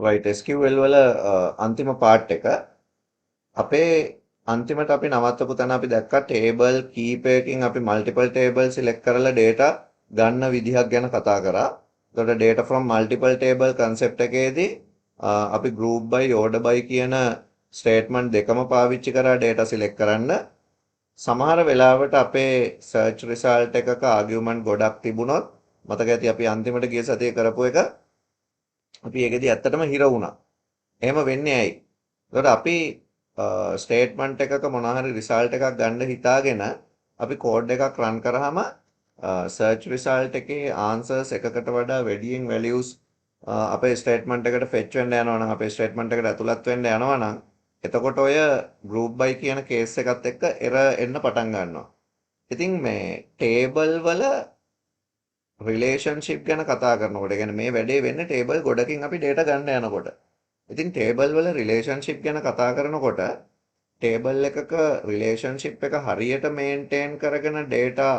right SQL වල අන්තිම part එක අපේ අන්තිමට අපි නවත්තපු තැන අපි දැක්කා ටේබල් කීපයකින් අපි මල්ටිපල් ටේබල් සිලෙක්ට් කරලා data ගන්න විදිහක් ගැන කතා කරා. එතකොට data from multiple table concept එකේදී අපි group by order by කියන statement දෙකම පාවිච්චි කරා data select කරන්න. සමහර වෙලාවට අපේ search result එකක argument ගොඩක් තිබුණොත් මතක ඇති අපි අන්තිමට ගිය සතියේ කරපු එක අපි ඒකෙදි ඇත්තටම හිර වුණා. එහෙම වෙන්නේ ඇයි? එතකොට අපි ස්ටේට්මන්ට් එකක මොනවා හරි රිසල්ට් එකක් ගන්න හිතාගෙන අපි කෝඩ් එකක් රන් කරාම සර්ච් රිසල්ට් එකේ ආන්සර්ස් එකකට වඩා වැඩියෙන් වැලියුස් අපේ ස්ටේට්මන්ට් එකට ෆෙච් වෙන්න යනවා නම් අපේ ස්ටේට්මන්ට් එකට ඇතුළත් වෙන්න යනවා නම් එතකොට ඔය group by කියන කේස් එකත් එක්ක error එන්න පටන් ගන්නවා. ඉතින් මේ ටේබල් වල රිලේෂන්ෂිප් ගැන කතා කරනකොට කියන්නේ මේ වැඩේ වෙන්නේ ටේබල් ගොඩකින් අපි data ගන්න යනකොට. ඉතින් ටේබල් වල රිලේෂන්ෂිප් ගැන කතා කරනකොට ටේබල් එකක රිලේෂන්ෂිප් එක හරියට මේන්ටේන් කරගෙන data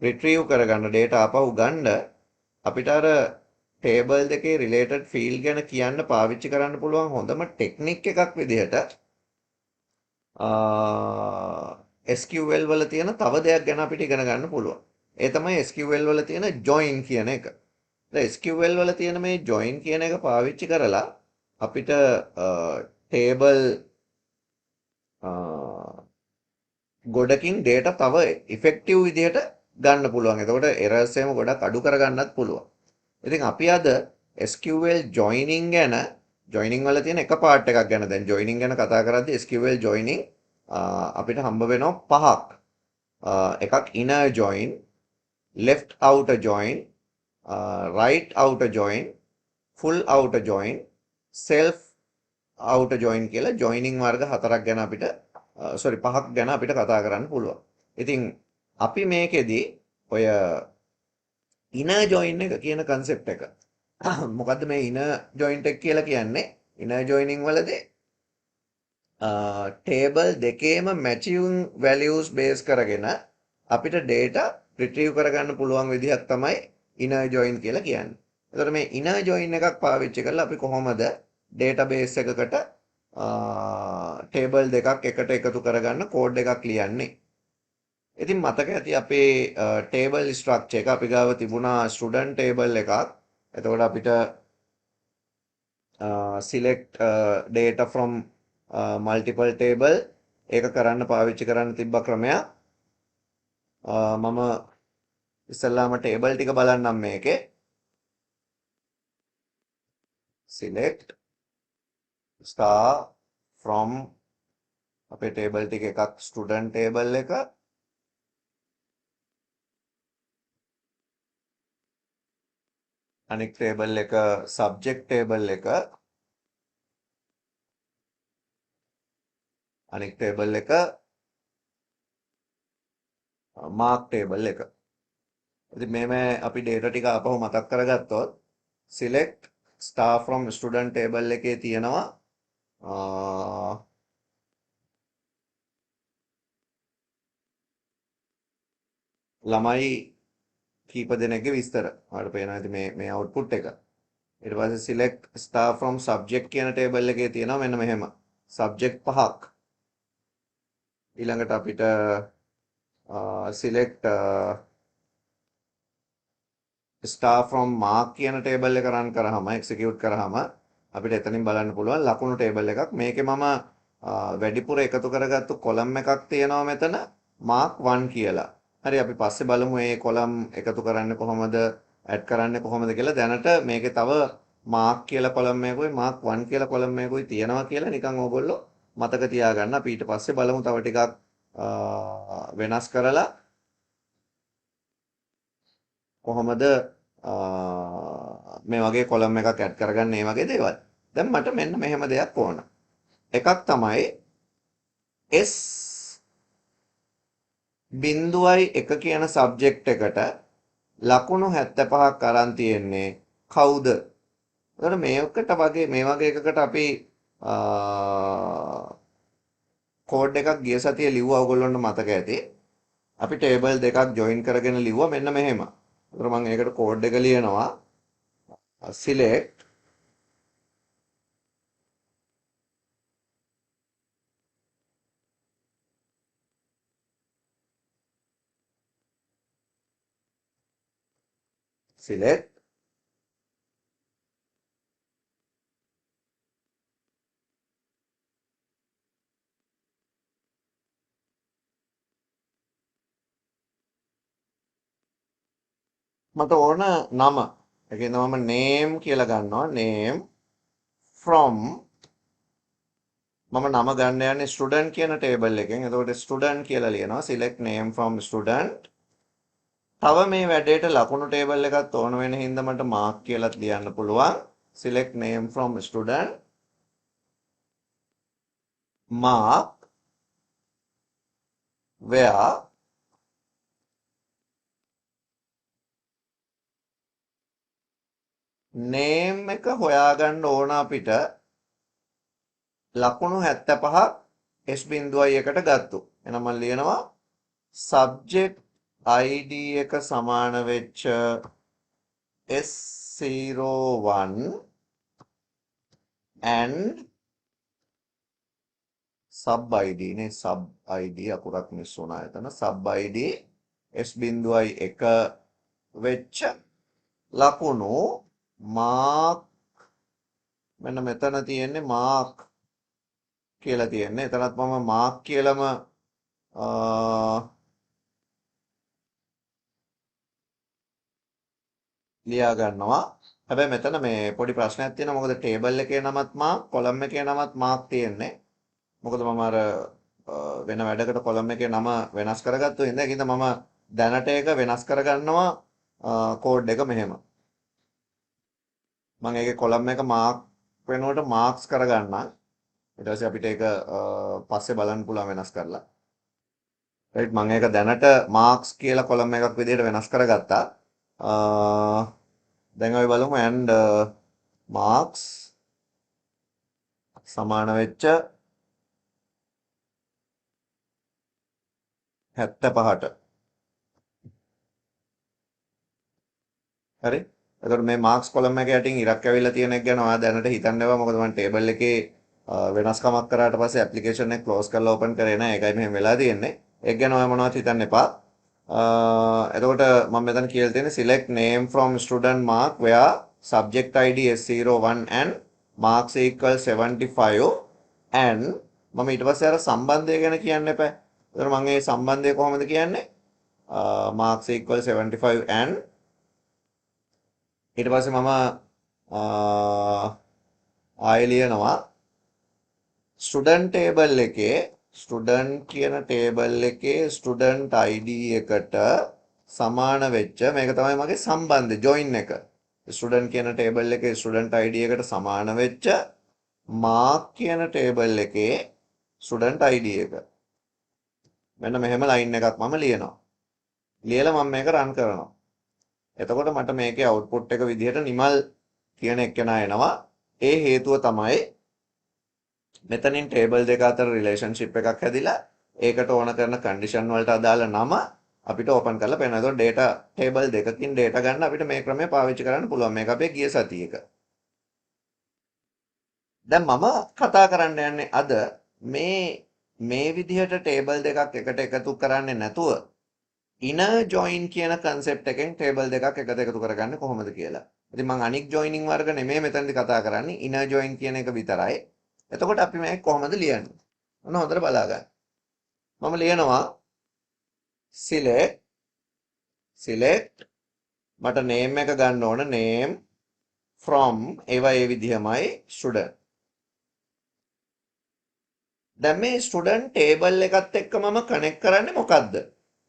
රිට්‍රීව් කරගන්න data ආපහු ගන්න අපිට අර ටේබල් දෙකේ රිලේටඩ් ෆීල්ඩ් ගැන කියන්න පාවිච්චි කරන්න පුළුවන් හොඳම ටෙක්නික් එකක් විදිහට SQL වල තියෙන තව දෙයක් ගැන අපිට ඉගෙන ගන්න පුළුවන්. ඒ තමයි SQL වල තියෙන join කියන එක. SQL වල තියෙන මේ join කියන එක පාවිච්චි කරලා අපිට ටේබල් ගොඩකින් data තව effective විදිහට ගන්න පුළුවන්. එතකොට errors එහෙම ගොඩක් අඩු කරගන්නත් පුළුවන්. ඉතින් අපි අද SQL joining ගැන joining වල තියෙන එක part එකක් ගැන දැන් joining ගැන කතා කරද්දී SQL joining අපිට හම්බ වෙනවා පහක්. එකක් inner join, left outer join, right outer join, full outer join, self outer join කියලා joining වර්ග හතරක් ගැන අපිට පහක් ගැන අපිට කතා කරන්න පුළුවන්. ඉතින් අපි මේකෙදි ඔය inner join එක කියන concept එක මොකද්ද මේ inner join එක කියලා කියන්නේ? inner joining වලදී table දෙකේම matching values base කරගෙන අපිට data retrieve කරගන්න පුළුවන් විදිහක් තමයි inner join කියලා කියන්නේ. එතකොට මේ inner join එකක් පාවිච්චි කරලා අපි කොහොමද database එකකට table දෙකක් එකට එකතු කරගන්න කෝඩ් එකක් ලියන්නේ. ඉතින් මතක ඇති අපේ table structure එක අපි ගාව තිබුණා student table එකක්. එතකොට අපිට select data from multiple table ඒක කරන්න පාවිච්චි කරන්න තිබ්බ ක්‍රමයක්. මම ඉස්සෙල්ලාම table ටික බලන්නම් මේකේ. select star from අපේ table ටික එකක් student table එක අනෙක් table එක subject table එක අනෙක් table එක mark table එක. ඉතින් මේ අපි data ටික ආපහු මතක් කරගත්තොත් select star from student table එකේ තියෙනවා ළමයි කීප දෙනෙක්ගේ විස්තර. ඔයාලට පේනවා ඇති මේ output එක. ඊට පස්සේ select star from subject කියන table එකේ තියෙනවා මෙන්න මෙහෙම. subject පහක්. ඊළඟට අපිට select star from mark කියන table එක run කරාම execute කරාම අපිට එතනින් බලන්න පුළුවන් ලකුණු table එකක්. මේකේ මම වැඩිපුර එකතු කරගත්තු column එකක් තියෙනවා මෙතන mark 1 කියලා. හරි අපි පස්සේ බලමු මේ column එකතු කරන්නේ කොහොමද add කරන්නේ කොහොමද කියලා. දැනට මේකේ තව mark කියලා column එකකුයි mark 1 කියලා column එකකුයි තියෙනවා කියලා නිකන් ඕගොල්ලෝ මතක තියාගන්න. අපි ඊට පස්සේ බලමු තව ටිකක් වෙනස් කරලා කොහොමද මේ වගේ කොලම් එකක් ඇඩ් කරගන්න මේ වගේ දේවල්. දැන් මට මෙන්න මෙහෙම දෙයක් ඕන. එකක් තමයි S බිඳුවයි 1 කියන සබ්ජෙක්ට් එකට ලකුණු 75ක් අරන් තියෙන්නේ කවුද? එතකොට මේ වගේ එකකට අපි කෝඩ් එකක් ගිය සතියේ ලිව්වා ඔයගොල්ලන්ට මතක ඇති. අපි ටේබල් දෙකක් ජොයින් කරගෙන ලිව්වා මෙන්න මෙහෙම. එතකොට මම ඒකට කෝඩ් එක ලියනවා select select මට ඕන නම. ඒ කියන්නේ මම name කියලා ගන්නවා. name from මම නම ගන්න යන්නේ student කියන table එකෙන්. එතකොට student කියලා ලියනවා. select name from student. තව මේ වැඩේට ලකුණු table එකක් ඕන වෙන හින්දා මට mark කියලාත් ලියන්න පුළුවන්. select name from student mark where name එක හොයාගන්න ඕන අපිට ලකුණු 75ක් s බිඳුවයි එකට ගත්තු. එහෙනම් මම ලියනවා subject id එක සමාන වෙච්ච s01 and sub id නේ sub id අකුරක් මිස් වුණා එතන sub id s බිඳුවයි එක වෙච්ච ලකුණු mark මෙන්න මෙතන තියෙන්නේ mark කියලා තියෙන්නේ. එතනත් මම mark කියලාම ලියා ගන්නවා. හැබැයි මෙතන මේ පොඩි ප්‍රශ්නයක් තියෙනවා. මොකද ටේබල් එකේ නමත් mark, කොලම් එකේ නමත් mark තියෙන්නේ. මොකද මම අර වෙන වැඩකට කොලම් එකේ නම වෙනස් කරගත්තු හින්දා ඒකින්ද මම දැනට ඒක වෙනස් කරගන්නවා කෝඩ් එක මෙහෙම. මම ඒකේ කොලම් එක mark වෙනකොට marks කරගන්නම්. ඊට පස්සේ අපිට ඒක පස්සේ බලන්න පුළුවන් වෙනස් කරලා. right මම ඒක දැනට marks කියලා කොලම් එකක් විදිහට වෙනස් කරගත්තා. දැන් අපි බලමු and marks සමාන වෙච්ච 75ට. හරි. එතකොට මේ marks column එක යටින් ඉරක් ඇවිල්ලා තියෙන එක ගැන ඔයා දැනට හිතන්න එපා. මොකද මම table එකේ වෙනස්කමක් කරාට පස්සේ application එක close කරලා open කරේ නැහැ. ඒකයි මෙහෙම වෙලා තියෙන්නේ. ඒක ගැන ඔයා මොනවද හිතන්න එපා. එතකොට මම මෙතන කියලා තියෙන්නේ select name from student mark where subject id s01 and marks equal 75 and මම ඊට පස්සේ අර සම්බන්ධය ගැන කියන්න එපා. එතකොට මම මේ සම්බන්ධය කොහොමද කියන්නේ? marks equal 75 and ඊට පස්සේ මම ආයෙ ලියනවා student table එකේ student කියන table එකේ student id එකට සමාන වෙච්ච මේක තමයි මගේ සම්බන්ධය join එක. student කියන table එකේ student id එකට සමාන වෙච්ච mark කියන table එකේ student id එක. මෙන්න මෙහෙම line එකක් මම ලියනවා. ලියලා මම මේක run කරනවා. එතකොට මට මේකේ output එක විදිහට නිමල් කියන එක්කෙනා එනවා. ඒ හේතුව තමයි මෙතනින් table දෙක අතර relationship එකක් හැදිලා ඒකට ඕන කරන condition වලට අදාළ නම අපිට open කරලා පේනවා. එතකොට data table දෙකකින් data ගන්න අපිට මේ ක්‍රමය පාවිච්චි කරන්න පුළුවන්. මේක අපේ ගිය සතියේක. දැන් මම කතා කරන්න යන්නේ අද මේ විදිහට table දෙකක් එකට එකතු කරන්නේ නැතුව inner join කියන concept එකෙන් table දෙකක් එකට එකතු කරගන්නේ කොහොමද කියලා. ඉතින් මම අනික් joining වර්ග නෙමෙයි මෙතනදී කතා කරන්නේ inner join කියන එක විතරයි. එතකොට අපි මේක කොහොමද ලියන්නේ? ඔන්න හොඳට බලා ගන්න. මම ලියනවා select මට name එක ගන්න ඕන name from ඒවා ඒ විදිහමයි student. දැන් මේ student table එකත් එක්ක මම connect කරන්නේ මොකද්ද?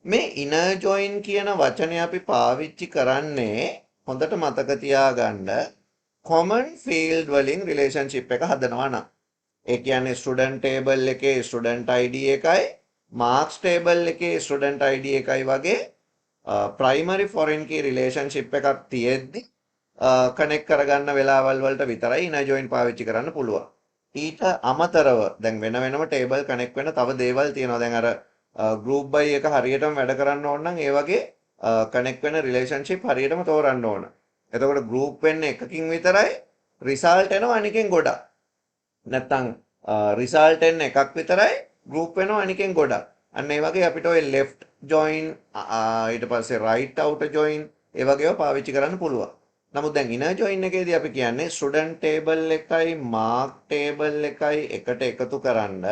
මේ inner join කියන වචනේ අපි පාවිච්චි කරන්නේ හොඳට මතක තියාගන්න common field වලින් relationship එක හදනවා නම්. ඒ කියන්නේ student table එකේ student id එකයි marks table එකේ student id එකයි වගේ primary foreign key relationship එකක් තියෙද්දි connect කරගන්න වෙලාවල් වලට විතරයි inner join පාවිච්චි කරන්න පුළුවන්. ඊට අමතරව දැන් වෙන වෙනම table connect වෙන තව දේවල් තියෙනවා. දැන් අර group by එක හරියටම වැඩ කරන්න ඕන නම් ඒ වගේ connect වෙන relationship හරියටම තෝරන්න ඕන. එතකොට group වෙන්නේ එකකින් විතරයි result එනවා අනිකෙන් ගොඩක්. නැත්තම් result එන්නේ එකක් විතරයි group වෙනවා අනිකෙන් ගොඩක්. අන්න ඒ වගේ අපිට ඔය left join ඊට පස්සේ right outer join ඒ වගේව පාවිච්චි කරන්න පුළුවන්. නමුත් දැන් ඉනර් ජොයින් එකේදී අපි කියන්නේ ස්ටුඩන්ට් ටේබල් එකයි මාක් ටේබල් එකයි එකට එකතු කරන්න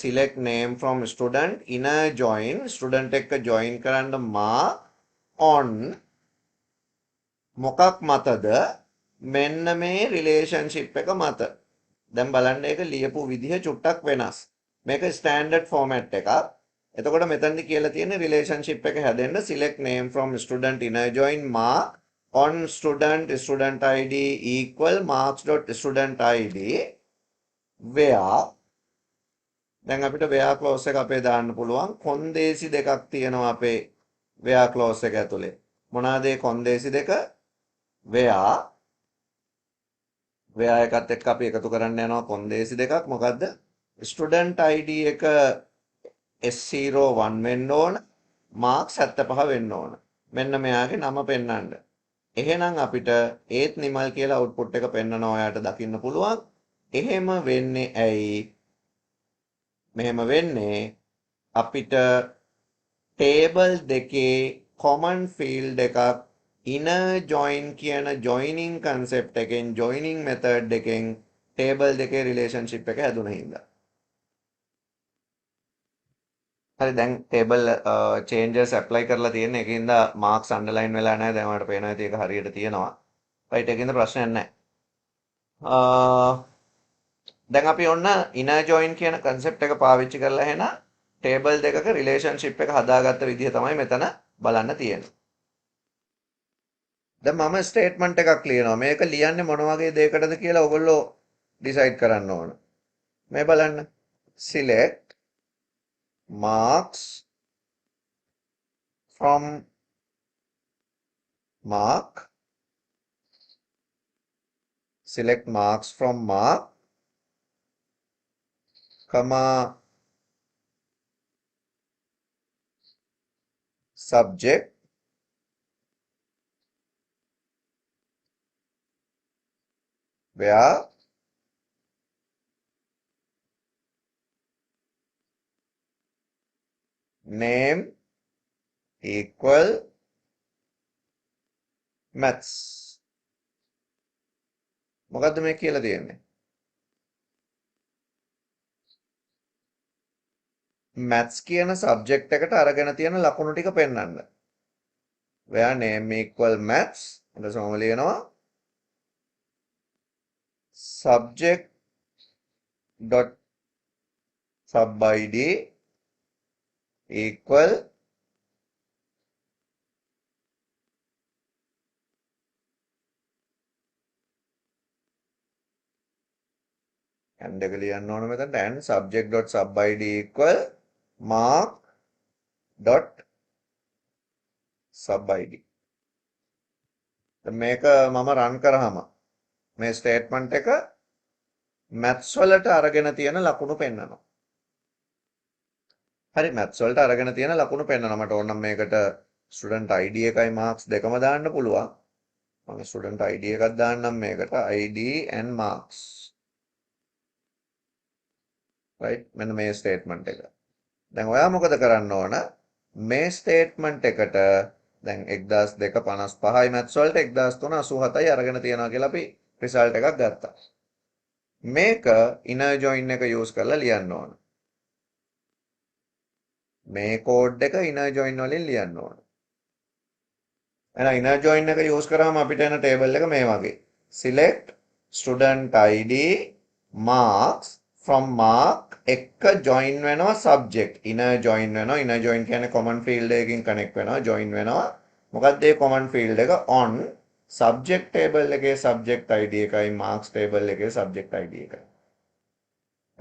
select name from student inner join student එක්ක join කරන්න mark on මොකක් මතද මෙන්න මේ රිලේෂන්ෂිප් එක මත. දැන් බලන්න ඒක ලියපු විදිහ චුට්ටක් වෙනස්. මේක ස්ටෑන්ඩඩ් ෆෝමැට් එකක්. එතකොට මෙතනදි කියලා තියෙන රිලේෂන්ෂිප් එක හැදෙන්න select name from student inner join mark on student id equal marks.student id where දැන් අපිට where clause එක අපේ දාන්න පුළුවන්. කොන්දේසි දෙකක් තියෙනවා අපේ where clause එක ඇතුලේ. මොනවාද ඒ කොන්දේසි දෙක? where එකත් එක්ක අපි එකතු කරන්න යනවා කොන්දේසි දෙකක්. මොකද්ද? student id එක S01 වෙන්න ඕන, marks 75 වෙන්න ඕන. මෙන්න මෙයාගේ නම පෙන්වන්න. එහෙනම් අපිට ඒත් නිමල් කියලා output එක පෙන්වනවා ඔයාට දකින්න පුළුවන්. එහෙම වෙන්නේ ඇයි? මෙහෙම වෙන්නේ අපිට ටේබල් දෙකේ common field එකක් inner join කියන joining concept එකෙන් joining method එකෙන් ටේබල් දෙකේ relationship එක හැදුන හින්දා. හරි දැන් ටේබල් changes apply කරලා තියෙන එකකින්ද marks underline වෙලා නැහැ. දැන් ඔයාලට පේනවා ඒක හරියට තියෙනවා. right එකකින්ද ප්‍රශ්නයක් නැහැ. දැන් අපි ඔන්න inner join කියන concept එක පාවිච්චි කරලා එහෙනම් table දෙකක relationship එක හදාගත්ත විදිහ තමයි මෙතන බලන්න තියෙන්නේ. දැන් මම statement එකක් ලියනවා. මේක ලියන්නේ මොන වගේ දෙයකටද කියලා ඔයගොල්ලෝ decide කරන්න ඕන. මේ බලන්න. select marks from mark select marks from mark comma subject where name equal maths. මොකද්ද මේ කියලා තියෙන්නේ? maths කියන subject එකට අරගෙන තියෙන ලකුණු ටික පෙන්වන්න. where name equal maths ඊට සමම ලියනවා subject dot sub id equal and එක ලියන්න ඕන මෙතනට and subject dot sub id equal mark dot sub id. මේක මම run කරාම මේ statement එක maths වලට අරගෙන තියෙන ලකුණු පෙන්වනවා. හරි maths වලට අරගෙන තියෙන ලකුණු පෙන්වනවා. මට ඕන නම් මේකට student id එකයි marks දෙකම දාන්න පුළුවන්. මම student id එකක් දාන්නම් මේකට id and marks. right මෙන්න මේ statement එක. දැන් ඔයා මොකද කරන්න ඕන? මේ statement එකට දැන් 1255යි maths වලට 1387යි අරගෙන තියනවා කියලා අපි result එකක් ගත්තා. මේක inner join එක use කරලා ලියන්න ඕන. මේ code එක inner join වලින් ලියන්න ඕන. එහෙනම් inner join එක use කරාම අපිට එන table එක මේ වගේ. select student id marks from mark එක join වෙනවා subject inner join වෙනවා. inner join කියන්නේ common field එකකින් connect වෙනවා join වෙනවා. මොකක්ද මේ common field එක on subject table එකේ subject id එකයි marks table එකේ subject id එකයි.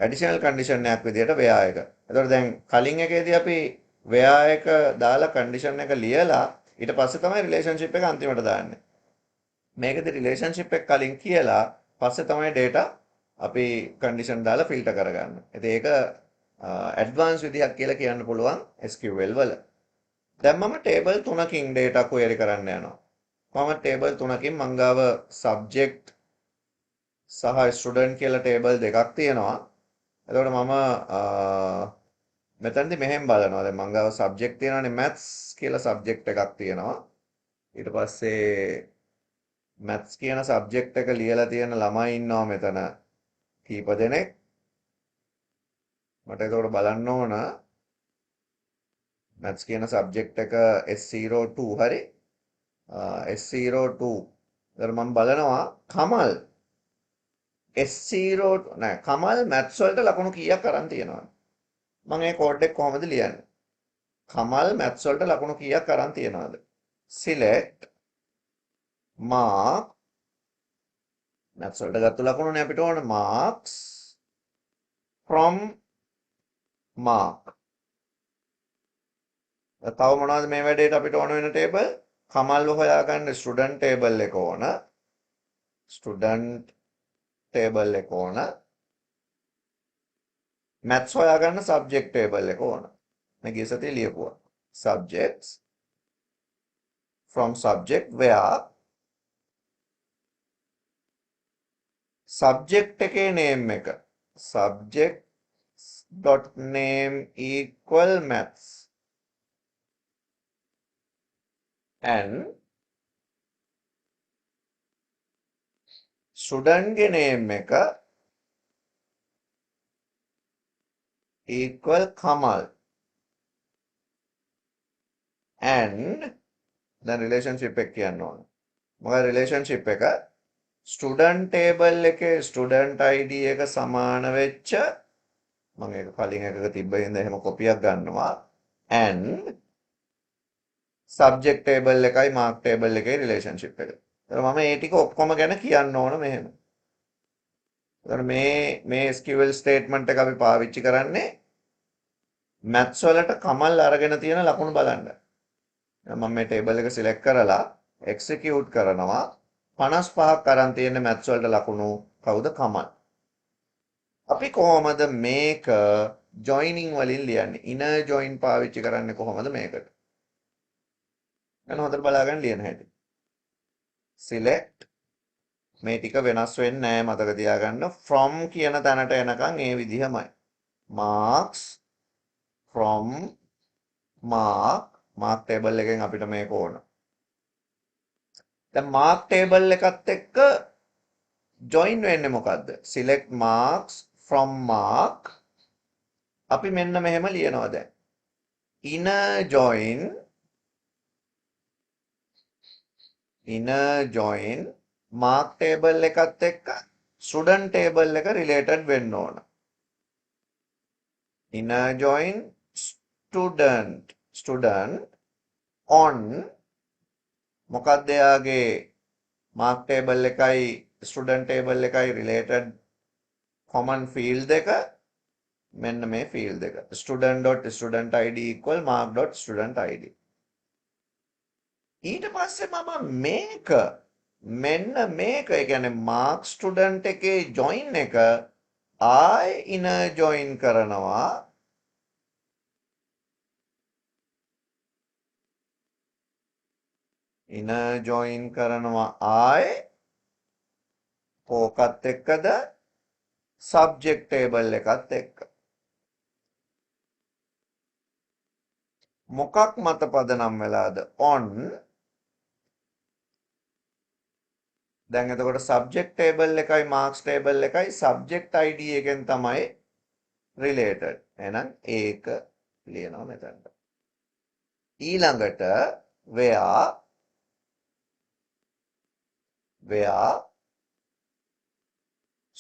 additional condition එකක් විදිහට where එක. එතකොට දැන් කලින් එකේදී අපි where එක දාලා condition එක ලියලා ඊට පස්සේ තමයි relationship එක අන්තිමට දාන්නේ. මේකේදී relationship එක කලින් කියලා පස්සේ තමයි data අපි condition දාලා filter කරගන්න. ඉතින් ඒක advanced විදිහක් කියලා කියන්න පුළුවන් SQL වල. දැන් මම table 3කින් data query කරන්න යනවා. මම table 3කින් මං ගාව subject සහ student කියලා table දෙකක් තියෙනවා. එතකොට මම මෙතනදී මෙහෙම බලනවා. දැන් මං ගාව subject තියෙනවානේ maths කියලා subject එකක් තියෙනවා. ඊට පස්සේ මැත්ස් කියන සබ්ජෙක්ට් එක ලියලා තියෙන ළමයි ඉන්නවා මෙතන කීප දෙනෙක්. මට ඒකට බලන්න ඕන මැත්ස් කියන සබ්ජෙක්ට් එක S02 හරි S02. ඒතර මම බලනවා කමල් S02 නෑ කමල් මැත්ස් වලට ලකුණු කීයක් අරන් තියෙනවද? මම ඒ කෝඩ් එක කොහොමද ලියන්නේ? කමල් මැත්ස් වලට ලකුණු කීයක් අරන් තියෙනවද? select mark මැත්ස් වලට ගත්ත ලකුණුනේ අපිට ඕන marks from mark. තව මොනවද මේ වැඩේට අපිට ඕන වෙන ටේබල්? කමල්ව හොයාගන්න ස්ටුඩන්ට් ටේබල් එක ඕන. ස්ටුඩන්ට් ටේබල් එක ඕන. මැත්ස් හොයාගන්න සබ්ජෙක්ට් ටේබල් එක ඕන. මේ ගිය සතියේ ලියපුවා. subjects from subject where subject එකේ name එක subject dot name equal maths and student ගේ name එක equal Kamal and දැන් relationship එක කියන්න ඕන. මොකද relationship එක student table එකේ student ID එක සමාන වෙච්ච මම ඒක කලින් එකක තිබ්බ හින්දා එහෙම කොපියක් ගන්නවා and subject table එකයි mark table එකේ relationship එක. ඒතර මම ඒ ටික ඔක්කොම ගැන කියන්න ඕන මෙහෙම. ඒතර මේ SQL statement එක අපි පාවිච්චි කරන්නේ maths වලට කමල් අරගෙන තියෙන ලකුණු බලන්න. මම මේ table එක select කරලා execute කරනවා 55ක් අරන් තියෙන maths වලට ලකුණු කවුද? කමල්. අපි කොහොමද මේක joining වලින් ලියන්නේ? inner join පාවිච්චි කරන්නේ කොහොමද මේකට? දැන් හොඳට බලාගන්න ලියන හැටි. select මේ ටික වෙනස් වෙන්නේ නැහැ මතක තියාගන්න. from කියන තැනට එනකන් ඒ විදිහමයි. marks from mark table එකෙන් අපිට මේක ඕන. දැන් mark table එකත් එක්ක join වෙන්නේ මොකද්ද? select marks from mark අපි මෙන්න මෙහෙම ලියනවා දැන්. inner join mark table එකත් එක්ක student table එක related වෙන්න ඕන. inner join student on මොකක්ද එයාගේ mark table එකයි student table එකයි related common field එක මෙන්න මේ field එක student.studentid equal mark.studentid. ඊට පස්සේ මම මේක මෙන්න මේක ඒ කියන්නේ mark student එකේ join එක ආයි inner join කරනවා ආයි කෝකත් එක්කද subject table එකත් එක්ක. මොකක් මත පදනම් වෙලාද? on. දැන් එතකොට subject table එකයි marks table එකයි subject id එකෙන් තමයි related. එහෙනම් ඒක ලියනවා මෙතනට. ඊළඟට where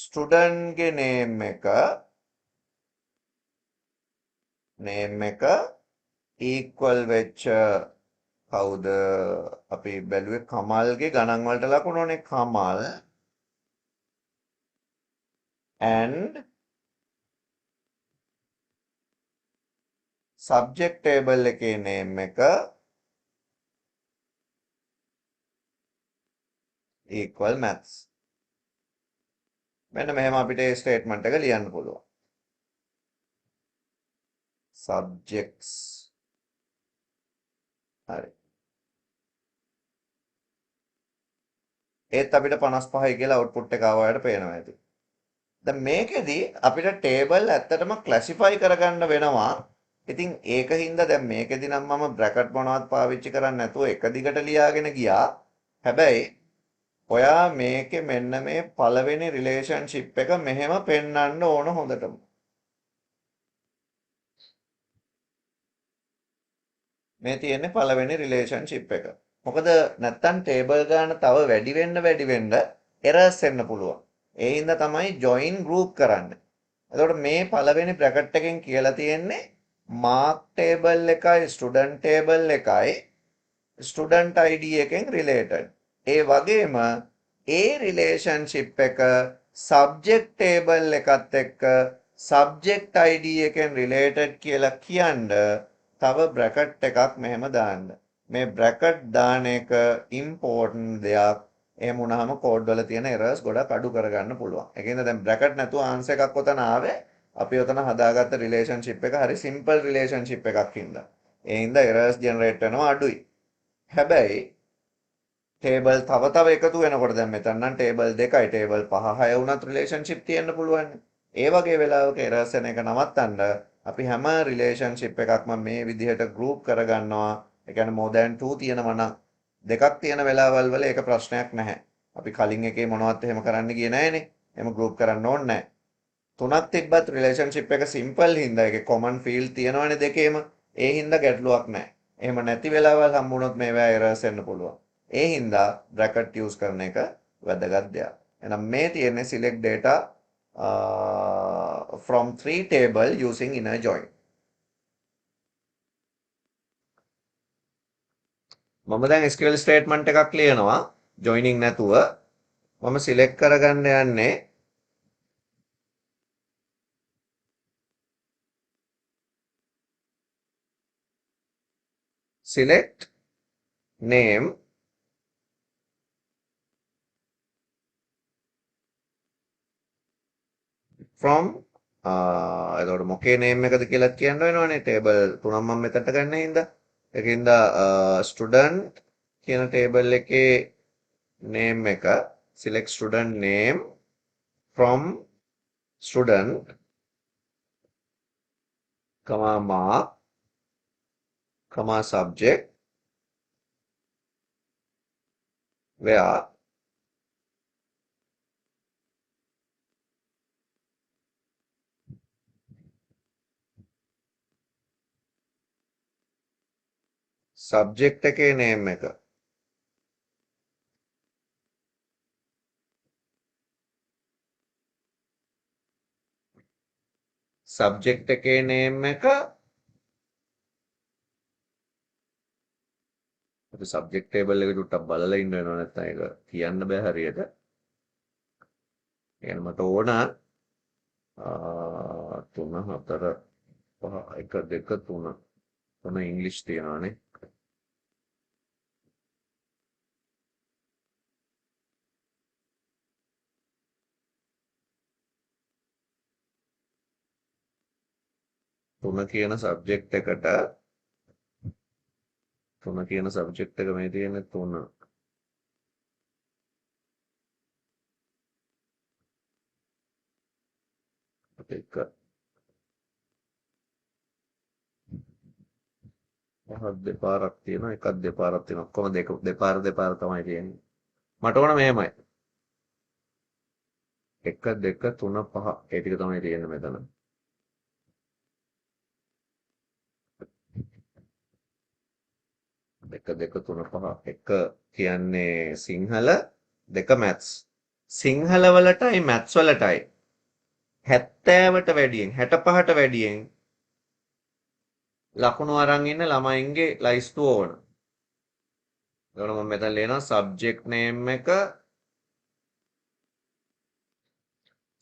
student ගේ name එක equal වෙච්ච කවුද? අපි බැලුවේ කමල්ගේ ගණන් වලට ලකුණුනේ කමල් and subject table එකේ name එක equal maths. මෙන්න මෙහෙම අපිට මේ ස්ටේට්මන්ට් එක ලියන්න පුළුවන්. subjects හරි. ඒත් අපිට 55යි කියලා අවුට්පුට් එක ආවයට පේනවා ඇති. දැන් මේකෙදි අපිට ටේබල් ඇත්තටම ක්ලාසිෆයි කරගන්න වෙනවා ඉතින් ඒකින්ද දැන් මේකෙදි නම් මම බ්‍රැකට් මොනවත් පාවිච්චි කරන්නේ නැතුව එක දිගට ලියාගෙන ගියා. හැබැයි ඔයා මේකේ මෙන්න මේ පළවෙනි රිලේෂන්ෂිප් එක මෙහෙම පෙන්වන්න ඕන හොඳටම. මේ තියෙන්නේ පළවෙනි රිලේෂන්ෂිප් එක. මොකද නැත්තම් ටේබල් ගාන තව වැඩි වෙන්න එරර්ස් එන්න පුළුවන්. ඒ හින්දා තමයි join group කරන්නේ. එතකොට මේ පළවෙනි බ්‍රැකට් එකෙන් කියලා තියෙන්නේ mark table එකයි student table එකයි student ID එකෙන් related. ඒ වගේම ඒ රිලේෂන්ෂිප් එක subject table එකත් එක්ක subject ID එකෙන් related කියලා කියන්න තව බ්‍රැකට් එකක් මෙහෙම දාන්න. මේ බ්‍රැකට් දාන එක ඉම්පෝර්ටන්ට් දෙයක්. එහෙම වුණාම කෝඩ් වල තියෙන එරර්ස් ගොඩක් අඩු කරගන්න පුළුවන්. ඒකින්ද දැන් බ්‍රැකට් නැතුව ආන්සර් එකක් ඔතන ආවේ අපි ඔතන හදාගත්ත රිලේෂන්ෂිප් එක හරි සිම්පල් රිලේෂන්ෂිප් එකක් හින්දා. ඒ හින්දා එරර්ස් ජෙනරේට් වෙනවා අඩුයි. හැබැයි ටේබල් තව එකතු වෙනකොට දැන් මෙතන නම් ටේබල් දෙකයි ටේබල් 5 6 වුණත් රිලේෂන්ෂිප් තියෙන්න පුළුවන්. ඒ වගේ වෙලාවක එරර්ස් එන එක නවත්තන්න අපි හැම රිලේෂන්ෂිප් එකක්ම මේ විදිහට ගෲප් කරගන්නවා. ඒ කියන්නේ more than 2 තියෙනවා නම් දෙකක් තියෙන වෙලාවල් වල ඒක ප්‍රශ්නයක් නැහැ. අපි කලින් එකේ මොනවත් එහෙම කරන්න ගියේ නැහනේ. එහෙම ගෲප් කරන්න ඕනේ නැහැ. තුනක් තිබ්බත් රිලේෂන්ෂිප් එක සිම්පල් හින්දා ඒකේ කොමන් ෆීල්ඩ් තියෙනවනේ දෙකේම. ඒ හින්දා ගැටලුවක් නැහැ. එහෙම නැති වෙලාවල් හම්බුනොත් මේවා එරර්ස් එන්න පුළුවන්. ඒ හින්දා බ්‍රැකට් යූස් කරන එක වැදගත් දෙයක්. එහෙනම් මේ තියෙන්නේ select data from three table using inner join. මම දැන් SQL statement එකක් ලියනවා joining නැතුව. මම select කරගන්න යන්නේ select name from එතකොට මොකේ name එකද කියලා කියන්න වෙනවනේ table තුනක් මම මෙතනට ගන්න හින්දා ඒකින්ද student කියන table එකේ name එක select student name from student comma mark comma subject where subject එකේ name එක subject එකේ name එක අපි subject table එක චුට්ටක් බලලා ඉන්න වෙනවා නැත්නම් ඒක කියන්න බෑ හරියට. يعني මට ඕන 3 4 5 1 2 3 3 ඉංග්‍රීසි තියනවානේ. තුන කියන සබ්ජෙක්ට් එකට තුන කියන සබ්ජෙක්ට් එක මේ තියෙන්නේ 3. එක පහක් දෙපාරක් තියෙනවා එකක් දෙපාරක් තියෙනවා ඔක්කොම දෙපාර තමයි තියෙන්නේ. මට ඕන මෙහෙමයි 1 2 3 5 ඒ ටික තමයි තියෙන්නේ මෙතන. 1 2 3 5 1 කියන්නේ සිංහල 2 මැත්ස්. සිංහල වලටයි මැත්ස් වලටයි 70ට වැඩියෙන් 65ට වැඩියෙන් ලකුණු අරන් ඉන්න ළමයින්ගේ ලයිස්තුව ඕන. එතකොට මම මෙතන ලියනවා subject name එක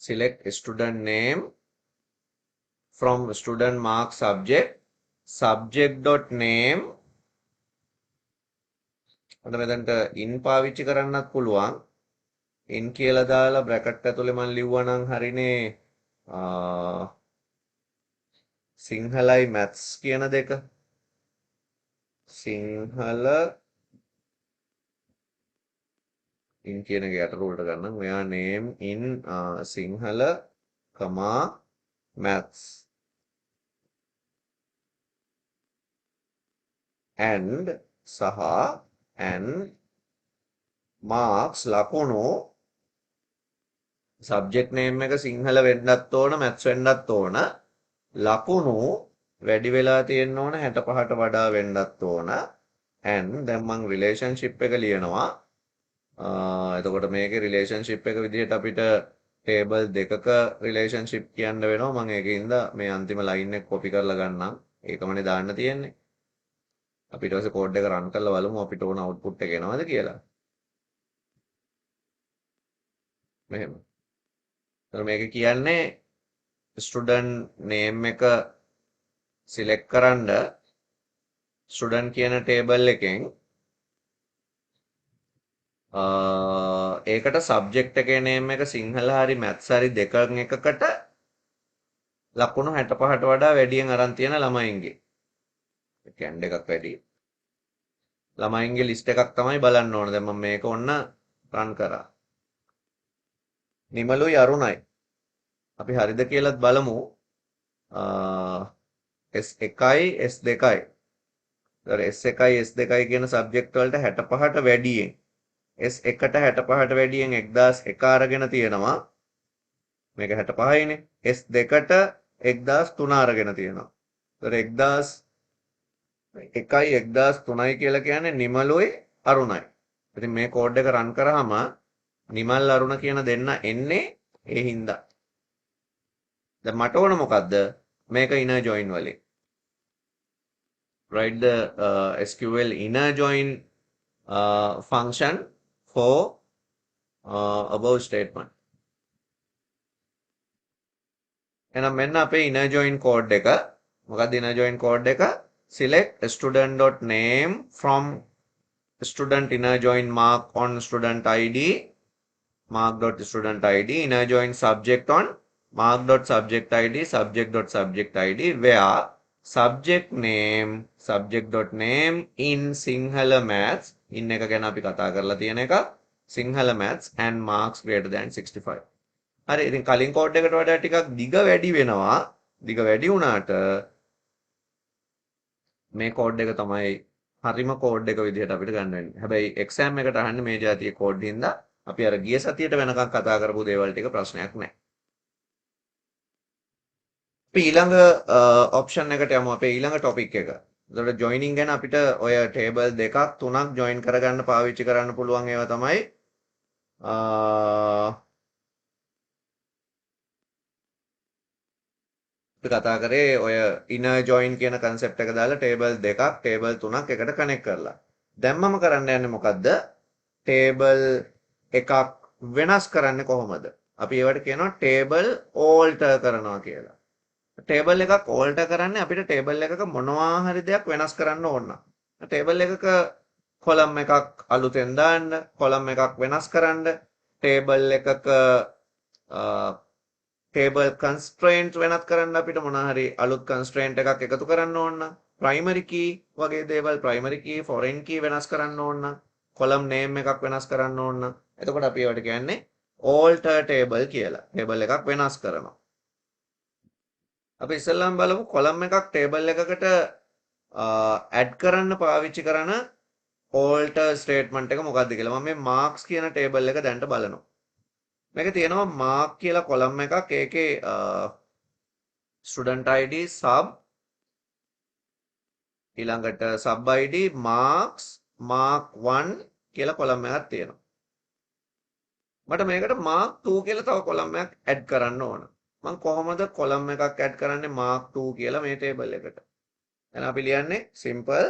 select student name from student mark subject.name අද මෙතනට in පාවිච්චි කරන්නත් පුළුවන්. in කියලා දාලා බ්‍රැකට් ඇතුලේ මම ලිව්වනම් හරිනේ සිංහලයි මැත්ස් කියන දෙක. සිංහල in කියන එක යට රූල්ට ගන්නම්. මෙයා name in Sinhala, maths and සහ and marks ලකුණු subject name එක සිංහල වෙන්නත් ඕන maths වෙන්නත් ඕන ලකුණු වැඩි වෙලා තියෙන්න ඕන 65ට වඩා වෙන්නත් ඕන and දැන් මම relationship එක ලියනවා එතකොට මේකේ relationship එක විදිහට අපිට table දෙකක relationship කියන්න වෙනවා මම ඒකින්ද මේ අන්තිම line එක copy කරලා ගන්නම් ඒකමනේ දාන්න තියෙන්නේ අපි ඊට පස්සේ කෝඩ් එක රන් කරලා බලමු අපිට ඕන අවුට්පුට් එක එනවද කියලා. මෙහෙම. එතකොට මේක කියන්නේ ස්ටුඩන්ට් නේම් එක සිලෙක්ට් කරන්න ස්ටුඩන්ට් කියන ටේබල් එකෙන් ඒකට සබ්ජෙක්ට් එකේ නේම් එක සිංහල හරි මැත්ස් හරි දෙකකින් එකකට ලකුණු 65ට වඩා වැඩියෙන් අරන් තියෙන ළමයින්ගේ. ඒ කියන්නේ එකක් වැඩි. ළමයින්ගේ ලිස්ට් එකක් තමයි බලන්න ඕන. දැන් මම මේක ඔන්න රන් කරා. නිමලුයි අරුණයි. අපි හරිද කියලාත් බලමු. S1යි S2යි. ඒතර S1යි S2යි කියන සබ්ජෙක්ට් වලට 65ට වැඩියෙන් S1ට 65ට වැඩියෙන් 1001 අරගෙන තියෙනවා. මේක 65යිනේ. S2ට 1003 අරගෙන තියෙනවා. ඒතර 1001යි 1003යි කියලා කියන්නේ නිමලුයි අරුණයි. ඉතින් මේ කෝඩ් එක රන් කරාම නිමල් අරුණ කියන දෙන්න එන්නේ ඒ හින්දා. දැන් මට ඕන මොකද්ද? මේක inner join වලින්. Write the SQL inner join function for above statement. එහෙනම් මෙන්න අපේ inner join code එක. මොකක්ද inner join code එක? Select student.name from student inner join mark on student ID mark.student ID inner join subject on mark.subject ID subject.subject ID where subject.name in Sinhala maths in එක ගැන අපි කතා කරලා තියෙන එක Sinhala maths and marks greater than 65. හරි ඉතින් කලින් කෝඩ් එකට වඩා ටිකක් දිග වැඩි වෙනවා. දිග වැඩි වුණාට මේ කෝඩ් එක තමයි හරිම කෝඩ් එක විදිහට අපිට ගන්න වෙන්නේ. හැබැයි එක්සෑම් එකට අහන්නේ මේ જાතිය කෝඩ් හින්දා අපි අර ගිය සතියේට වෙනකන් කතා කරපු දේවල් ටික ප්‍රශ්නයක් නැහැ. අපි ඊළඟ ඔප්ෂන් එකට යමු අපේ ඊළඟ ටොපික් එක. එතකොට ජොයිනින් ගැන අපිට ඔය ටේබල් දෙකක් තුනක් ජොයින් කරගන්න පාවිච්චි කරන්න පුළුවන් ඒවා තමයි අපි කතා කරේ ඔය inner join කියන concept එක දාලා table දෙකක් table තුනක් එකට connect කරලා. දැන් මම කරන්න යන්නේ මොකද්ද? table එකක් වෙනස් කරන්නේ කොහොමද? අපි ඒවට කියනවා table alter කරනවා කියලා. table එකක් alter කරන්නේ අපිට table එකක මොනවා හරි දෙයක් වෙනස් කරන්න ඕන නම්. table එකක column එකක් අලුතෙන් දාන්න, column එකක් වෙනස් කරන්න, table එකක table constraint වෙනත් කරන්න අපිට මොනවා හරි අලුත් constraint එකක් එකතු කරන්න ඕන නම් primary key වගේ දේවල් primary key foreign key වෙනස් කරන්න ඕන නම් column name එකක් වෙනස් කරන්න ඕන නම් එතකොට අපි ඒවට කියන්නේ alter table කියලා. table එකක් වෙනස් කරනවා. අපි ඉස්සෙල්ලාම බලමු column එකක් table එකකට add කරන්න පාවිච්චි කරන alter statement එක මොකක්ද කියලා. මම මේ marks කියන table එක දැන්ට බලනවා. මේක තියෙනවා mark කියලා column එකක් ඒකේ student id sub ඊළඟට sub id marks mark 1 කියලා column එකක් තියෙනවා. මට මේකට mark 2 කියලා තව column එකක් add කරන්න ඕන. මම කොහොමද column එකක් add කරන්නේ mark 2 කියලා මේ table එකට? එහෙනම් අපි ලියන්නේ simple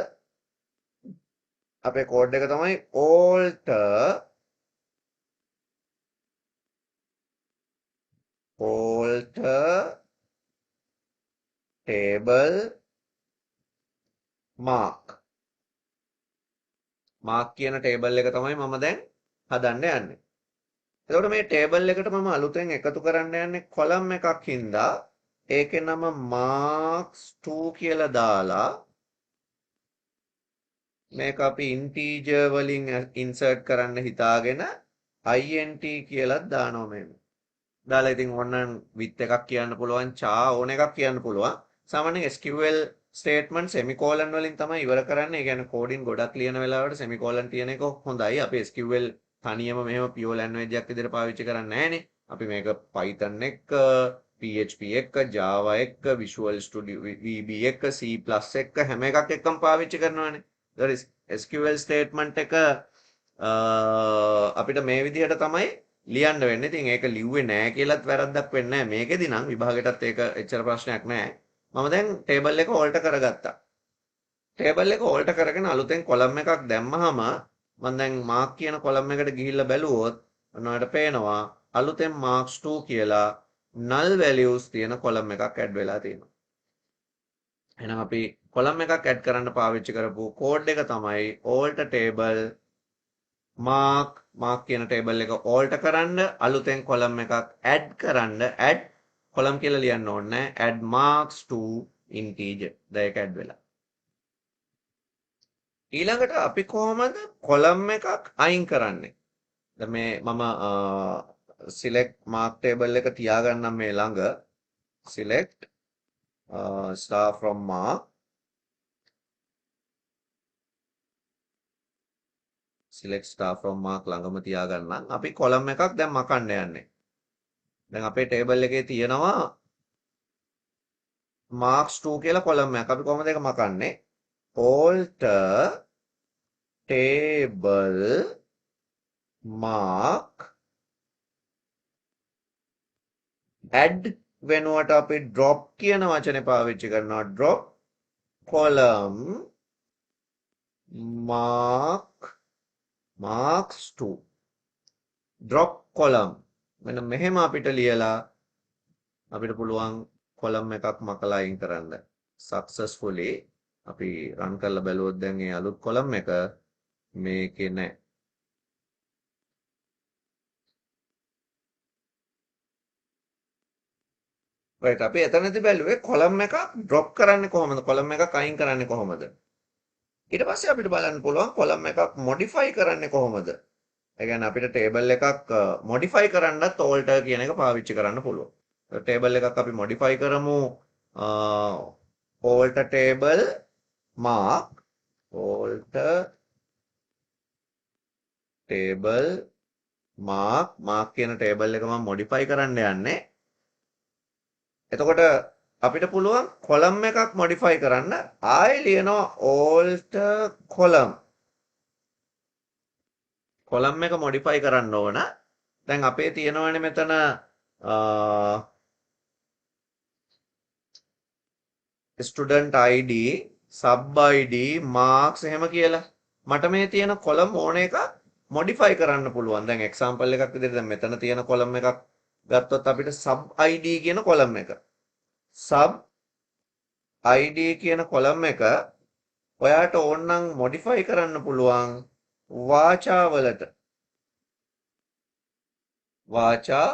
අපේ code එක තමයි alter table mark කියන table එක තමයි මම දැන් හදන්න යන්නේ. එතකොට මේ table එකට මම අලුතෙන් එකතු කරන්න යන්නේ column එකක් හින්දා ඒකේ නම marks 2 කියලා දාලා මේක අපි integer වලින් insert කරන්න හිතාගෙන int කියලා දානවා මේක. දාලා ඉතින් ඕනනම් width එකක් කියන්න පුළුවන්, char ඕන එකක් කියන්න පුළුවන්. සාමාන්‍යයෙන් SQL ස්ටේට්මන්ට් සෙමිකෝලන් වලින් තමයි ඉවර කරන්නේ. ඒ කියන්නේ කෝඩින් ගොඩක් ලියන වෙලාවට සෙමිකෝලන් තියෙන එක හොඳයි. අපි SQL තනියම මෙහෙම pure language එකක් විදිහට පාවිච්චි කරන්නේ නැහනේ. අපි මේක Python එක්ක, PHP එක්ක, Java එක්ක, Visual Studio VB එක්ක, C+ එක්ක හැම එකක් එක්කම පාවිච්චි කරනවානේ. SQL ස්ටේට්මන්ට් එක අපිට මේ විදිහට තමයි ලියන්න වෙන්නේ. ඉතින් ඒක ලිව්වේ නෑ කියලාත් වැරද්දක් වෙන්නේ නෑ. මේකෙදි නම් විභාගෙටත් ඒක එච්චර ප්‍රශ්නයක් නෑ. මම දැන් ටේබල් එක ඕල්ටර් කරගත්තා. ටේබල් එක ඕල්ටර් කරගෙන අලුතෙන් කොලම් එකක් දැම්මහම මම දැන් මාක් කියන කොලම් එකට ගිහිල්ලා බැලුවොත් ඔන්නවට පේනවා අලුතෙන් marks 2 කියලා null values තියෙන කොලම් එකක් ඇඩ් වෙලා තියෙනවා. එහෙනම් අපි කොලම් එකක් ඇඩ් කරන්න පාවිච්චි කරපු කෝඩ් එක තමයි alter table mark කියන ටේබල් එක alter කරන්න අලුතෙන් කොලම් එකක් ඇඩ් කරන්න add කොලම් කියලා ලියන්න ඕනේ add marks to integer. දැන් ඒක ඇඩ් වෙලා. ඊළඟට අපි කොහොමද කොලම් එකක් අයින් කරන්නේ? දැන් මේ මම select mark table එක තියාගන්නම් මේ ළඟ. select star from mark. select star from mark ළඟම තියාගන්නම්. අපි කොලම් එකක් දැන් මකන්න යන්නේ. දැන් අපේ ටේබල් එකේ තියෙනවා marks 2 කියලා කොලම් එකක්. අපි කොහොමද ඒක මකන්නේ? alter table mark add වෙනුවට අපි drop කියන වචනේ පාවිච්චි කරනවා. drop column marks 2 drop column මෙන්න මෙහෙම අපිට ලියලා අපිට පුළුවන් කොලම් එකක් මකලා අයින් කරන්න. successfully අපි රන් කරලා බැලුවොත් දැන් මේ අලුත් කොලම් එක මේකේ නැහැ. right අපි එතනදී බැලුවේ කොලම් එකක් drop කරන්නේ කොහොමද? කොලම් එකක් අයින් කරන්නේ කොහොමද? ඊට පස්සේ අපිට බලන්න පුළුවන් කොලම් එකක් modify කරන්නේ කොහොමද? ඒ කියන්නේ අපිට ටේබල් එකක් modify කරන්නත් alter කියන එක පාවිච්චි කරන්න පුළුවන්. ටේබල් එකක් අපි modify කරමු alter table mark alter table mark කියන ටේබල් එක මම modify කරන්න යන්නේ. එතකොට අපිට පුළුවන් කොලම් එකක් modify කරන්න ආයෙ ලියනවා alter column. කොලම් එක modify කරන්න ඕන. දැන් අපේ තියෙනවනේ මෙතන student ID, sub ID, marks එහෙම කියලා. මට මේ තියෙන කොලම් ඕන එක modify කරන්න පුළුවන්. දැන් example එකක් විදිහට දැන් මෙතන තියෙන කොලම් එකක් ගත්තොත් අපිට sub ID කියන කොලම් එක. sub ID කියන කොලම් එක ඔයාට ඕනනම් modify කරන්න පුළුවන් වාචාවලට. වාචා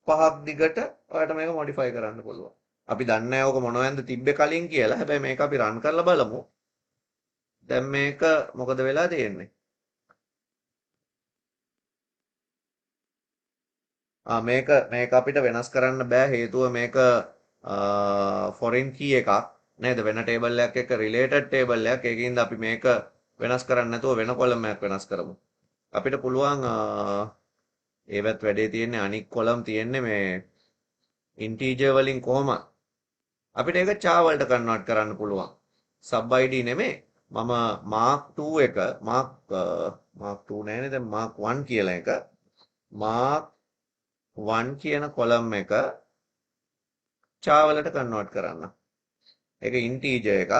පහක් දිගට ඔයාට මේක modify කරන්න පුළුවන්. අපි දන්නේ නැහැ ඕක මොනවැන්ද තිබ්බේ කලින් කියලා. හැබැයි මේක අපි රන් කරලා බලමු. දැන් මේක මොකද වෙලා තියෙන්නේ? මේක අපිට වෙනස් කරන්න බෑ හේතුව මේක foreign key එකක් නේද? වෙන ටේබල් එකක් එක්ක related ටේබල් එකක්. ඒකින්ද අපි මේක වෙනස් කරන්න නැතුව වෙන කොලම් එකක් වෙනස් කරමු. අපිට පුළුවන් ඒවත් වැඩේ තියෙන්නේ අනික් කොලම් තියෙන්නේ මේ integer වලින් කොහොමද? අපිට ඒක char වලට කන්වර්ට් කරන්න පුළුවන්. sub id නෙමෙයි. මම mark 2 එක mark 2 නෑනේ දැන් mark 1 කියලා එක mark 1 කියන කොලම් එක char වලට කන්වර්ට් කරන්න. ඒක integer එක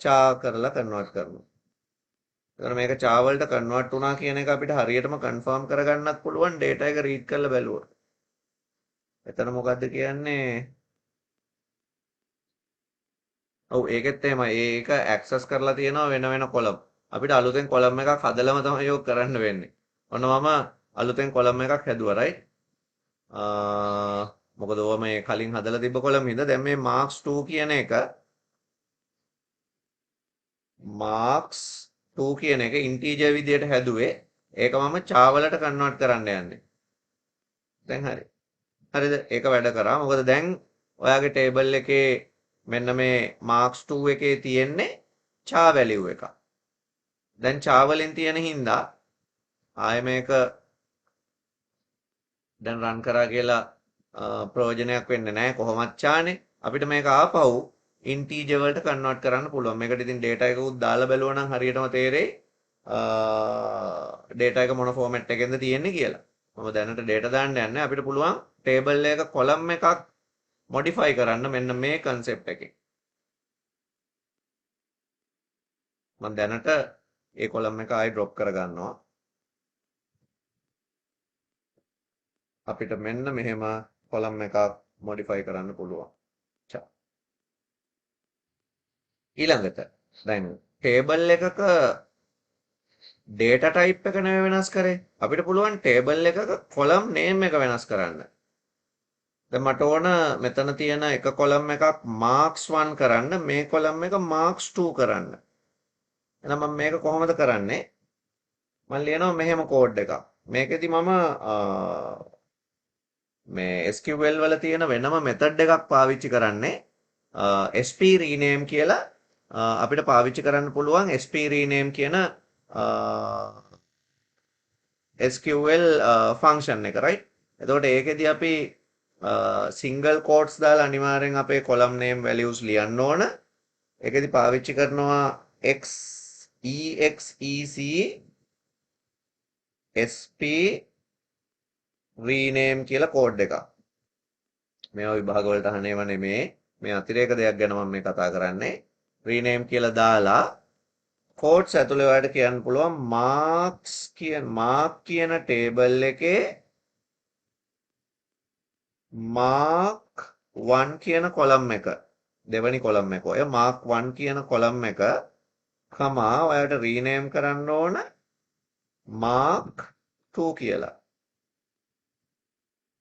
char කරලා කන්වර්ට් කරනවා. එතන මේක char වලට කන්වර්ට් වුණා කියන එක අපිට හරියටම කන්ෆර්ම් කරගන්නත් පුළුවන් data එක read කරලා බැලුවොත්. එතන මොකද්ද කියන්නේ? ඔව් ඒකෙත් එහෙමයි. ඒක ඇක්සස් කරලා තියෙනවා වෙන වෙන කොලම්. අපිට අලුතෙන් කොලම් එකක් හදලම තමයි යෝග කරන්න වෙන්නේ. ඔන්න මම අලුතෙන් කොලම් එකක් හැදුවා right. මොකද ඕවා මේ කලින් හදලා තිබ්බ කොලම් හින්දා දැන් මේ marks 2 කියන එක marks 2 කියන එක integer විදියට හැදුවේ. ඒක මම char වලට කන්වර්ට් කරන්න යන්නේ. දැන් හරි. හරිද? ඒක වැඩ කරා. මොකද දැන් ඔයාගේ ටේබල් එකේ මෙන්න මේ marks 2 එකේ තියෙන්නේ char value එක. දැන් char වලින් තියෙන හින්දා ආයෙ මේක දැන් රන් කරා කියලා ප්‍රයෝජනයක් වෙන්නේ නැහැ කොහොමත් char-නේ. අපිට මේක ආපහු integer වලට කන්වර්ට් කරන්න පුළුවන්. මේකට ඉතින් data එකකුත් දාලා බැලුවා නම් හරියටම තේරෙයි data එක මොන format එකෙන්ද තියෙන්නේ කියලා. මම දැනට data දාන්න යන්නේ. අපිට පුළුවන් table එක column එකක් modify කරන්න මෙන්න මේ concept එකෙන්. මම දැනට ඒ column එක ආයි drop කරගන්නවා. අපිට මෙන්න මෙහෙම column එකක් modify කරන්න පුළුවන්. ඊළඟට දැන් table එකක data type එක නෙවෙයි වෙනස් කරේ. අපිට පුළුවන් table එකක column name එක වෙනස් කරන්න. දැන් මට ඕන මෙතන තියෙන එක column එකක් marks 1 කරන්න, මේ column එක marks 2 කරන්න. එහෙනම් මම මේක කොහොමද කරන්නේ? මම ලියනවා මෙහෙම කෝඩ් එකක්. මේකෙදි මම මේ SQL වල තියෙන වෙනම මෙතඩ් එකක් පාවිච්චි කරන්නේ sp rename කියලා අපිට පාවිච්චි කරන්න පුළුවන් sp rename කියන SQL ෆන්ක්ෂන් එක right. එතකොට ඒකෙදි අපි single quotes දාලා අනිවාර්යෙන් අපේ column name values ලියන්න ඕන. ඒකෙදි පාවිච්චි කරනවා exec sp rename කියලා කෝඩ් එකක්. මේවා විභාග වලට අහන්නේව නෙමේ. මේ අතිරේක දෙයක් ගැන මම මේ කතා කරන්නේ. rename කියලා දාලා quotes ඇතුලේ ඔයාලට කියන්න පුළුවන් mark කියන table එකේ mark 1 කියන column එක දෙවැනි column එක. ඔය mark 1 කියන column එක කමා ඔයාලට rename කරන්න ඕන mark 2 කියලා.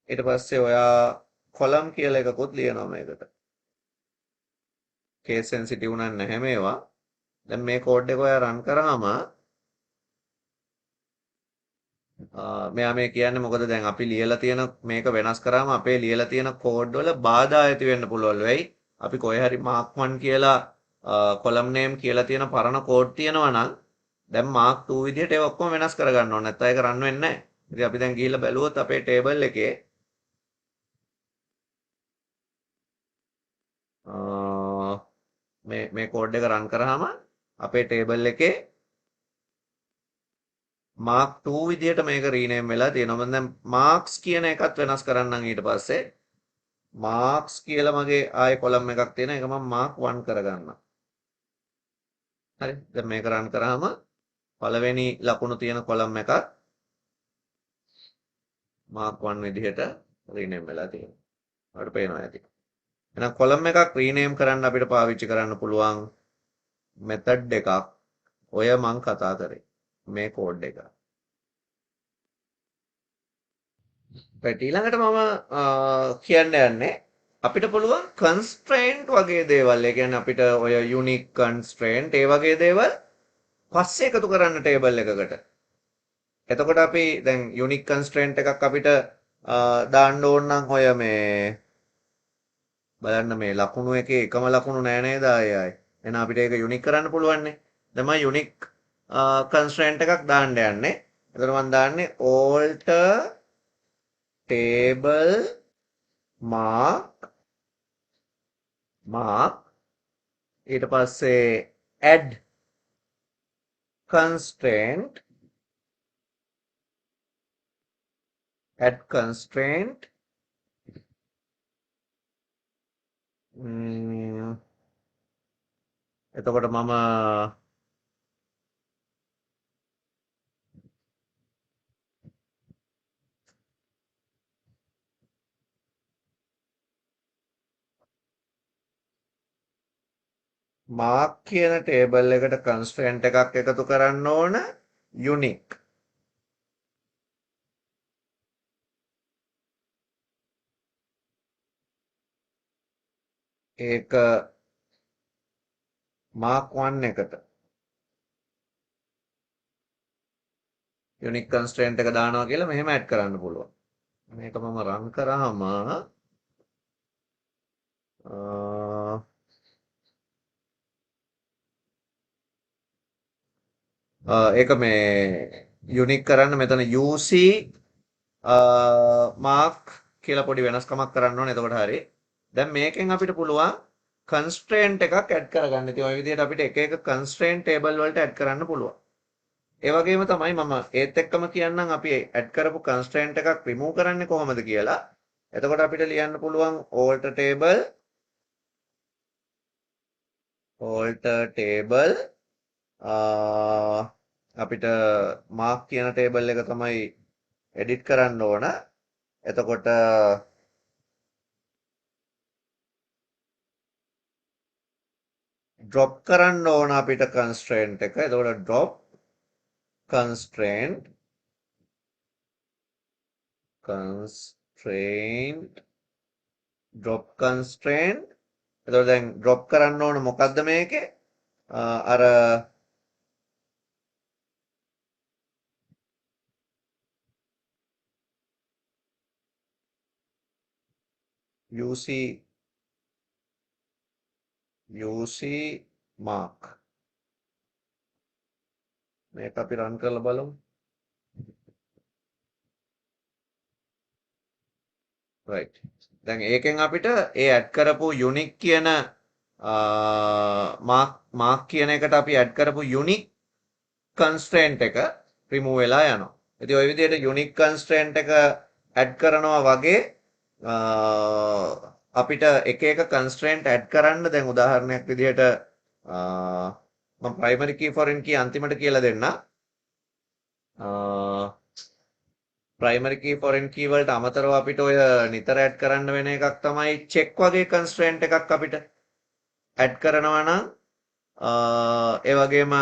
ඊට පස්සේ ඔයා column කියලා එකකුත් ලියනවා මේකට. case sensitive උනන් නැහැ මේවා. දැන් මේ කෝඩ් එක ඔයා රන් කරාම මෙයා මේ කියන්නේ මොකද දැන් අපි ලියලා තියෙන මේක වෙනස් කරාම අපේ ලියලා තියෙන කෝඩ් වල බාධා ඇති වෙන්න පුළුවන් වෙයි. අපි කොහේ හරි mark 1 කියලා column name කියලා තියෙන පරණ කෝඩ් තියෙනවා නම් දැන් mark 2 විදිහට ඒක ඔක්කොම වෙනස් කරගන්න ඕනේ. නැත්නම් ඒක රන් වෙන්නේ නැහැ. ඉතින් අපි දැන් ගිහිල්ලා බැලුවොත් අපේ table එකේ මේ කෝඩ් එක රන් කරාම අපේ table එකේ mark 2 විදියට මේක rename වෙලා තියෙනවා. මම දැන් marks කියන එකත් වෙනස් කරන්නම් ඊට පස්සේ. marks කියලා මගේ ආයේ column එකක් තියෙන එක මම mark 1 කරගන්නම්. හරි. දැන් මේක රන් කරාම පළවෙනි ලකුණු තියෙන column එකක් mark 1 විදිහට rename වෙලා තියෙනවා. ඔයාලට පේනවා ඇති. එහෙනම් column එකක් rename කරන්න අපිට පාවිච්චි කරන්න පුළුවන් method එකක් ඔය මං කතා කරේ. මේ කෝඩ් එක. right ඊළඟට මම කියන්න යන්නේ අපිට පුළුවන් constraint වගේ දේවල්. ඒ කියන්නේ අපිට ඔය unique constraint ඒ වගේ දේවල් පස්සේ එකතු කරන්න table එකකට. එතකොට අපි දැන් unique constraint එකක් අපිට දාන්න ඕන නම් ඔය මේ බලන්න මේ ලකුණු එකේ එකම ලකුණු නෑ නේද ආයේ. එහෙනම් අපිට ඒක unique කරන්න පුළුවන් නේ. දැන් මම unique constraint එකක් දාන්න යන්නේ. එතකොට මම දාන්නේ alter table mark ඊට පස්සේ add constraint එතකොට මම mark කියන table එකට constraint එකක් එකතු කරන්න ඕන unique. ඒක mark 1 එකට unique constraint එක දානවා කියලා මෙහෙම add කරන්න පුළුවන්. මේක මම run කරාම ඒක මේ යුනික් කරන්න මෙතන UC මාක් කියලා පොඩි වෙනස්කමක් කරන්න ඕනේ. එතකොට හරි. දැන් මේකෙන් අපිට පුළුවන් constraint එකක් ඇඩ් කරගන්න. ඉතින් ওই විදිහට අපිට එක එක constraint table වලට ඇඩ් කරන්න පුළුවන්. ඒ වගේම තමයි මම ඒත් එක්කම කියන්නම් අපි ඇඩ් කරපු constraint එකක් remove කරන්නේ කොහොමද කියලා. එතකොට අපිට ලියන්න පුළුවන් alter table අපිට mark කියන table එක තමයි edit කරන්න ඕන. එතකොට drop කරන්න ඕන අපිට constraint එක. එතකොට drop constraint drop constraint. එතකොට දැන් drop කරන්න ඕන මොකද්ද මේකේ? අර UC mark මේක අපි රන් කරලා බලමු. right. දැන් ඒකෙන් අපිට ඒ ඇඩ් කරපු unique කියන mark කියන එකට අපි ඇඩ් කරපු unique constraint එක remove වෙලා යනවා. ඉතින් ওই විදිහට unique constraint එක ඇඩ් කරනවා වගේ අපිට එක එක constraint ඇඩ් කරන්න දැන් උදාහරණයක් විදිහට මම primary key foreign key අන්තිමට කියලා දෙන්න. primary key foreign key වලට අමතරව අපිට ඔය නිතර ඇඩ් කරන්න වෙන එකක් තමයි check වගේ constraint එකක් අපිට ඇඩ් කරනවා නම් ඒ වගේම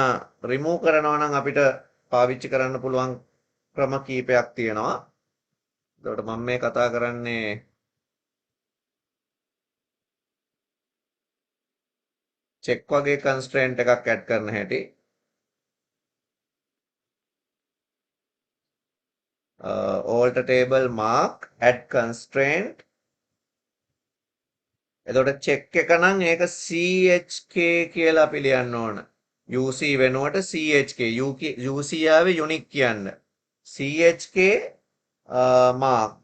remove කරනවා නම් අපිට පාවිච්චි කරන්න පුළුවන් ක්‍රම කීපයක් තියෙනවා. එතකොට මම මේ කතා කරන්නේ check වගේ constraint එකක් ඇඩ් කරන හැටි. alter table mark add constraint. එතකොට check එක නම් ඒක CHK කියලා අපි ලියන්න ඕන. UC වෙනුවට CHK. UC ආවේ unique කියන්න. CHK mark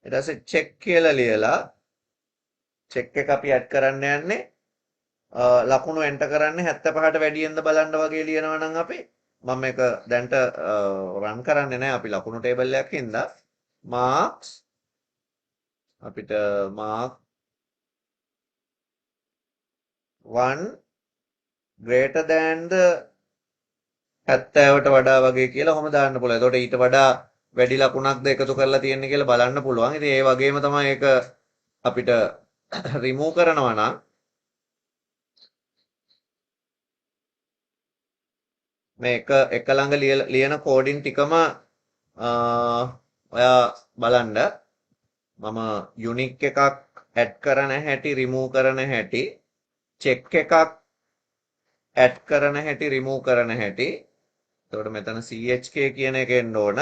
ඊට පස්සේ check කියලා ලියලා check එක අපි add කරන්න යන්නේ ලකුණු enter කරන්නේ 75ට වැඩියෙන්ද බලන්න වගේ ලියනවා නම් අපි මම මේක දැන්ට රන් කරන්නේ නැහැ අපි ලකුණු ටේබල් එකක් හින්දා marks අපිට mark 1 greater than the 70ට වඩා වගේ කියලා ඔහොම දාන්න පුළුවන්. එතකොට ඊට වඩා වැඩි ලකුණක්ද එකතු කරලා තියෙන්නේ කියලා බලන්න පුළුවන්. ඉතින් ඒ වගේම තමයි ඒක අපිට remove කරනවා නම් මේ එක ළඟ ලියන කෝඩින් ටිකම ඔයා බලන්න මම යුනික් එකක් ඇඩ් කරන හැටි remove කරන හැටි check එකක් ඇඩ් කරන හැටි remove කරන හැටි එතකොට මෙතන CHK කියන එක එන්න ඕන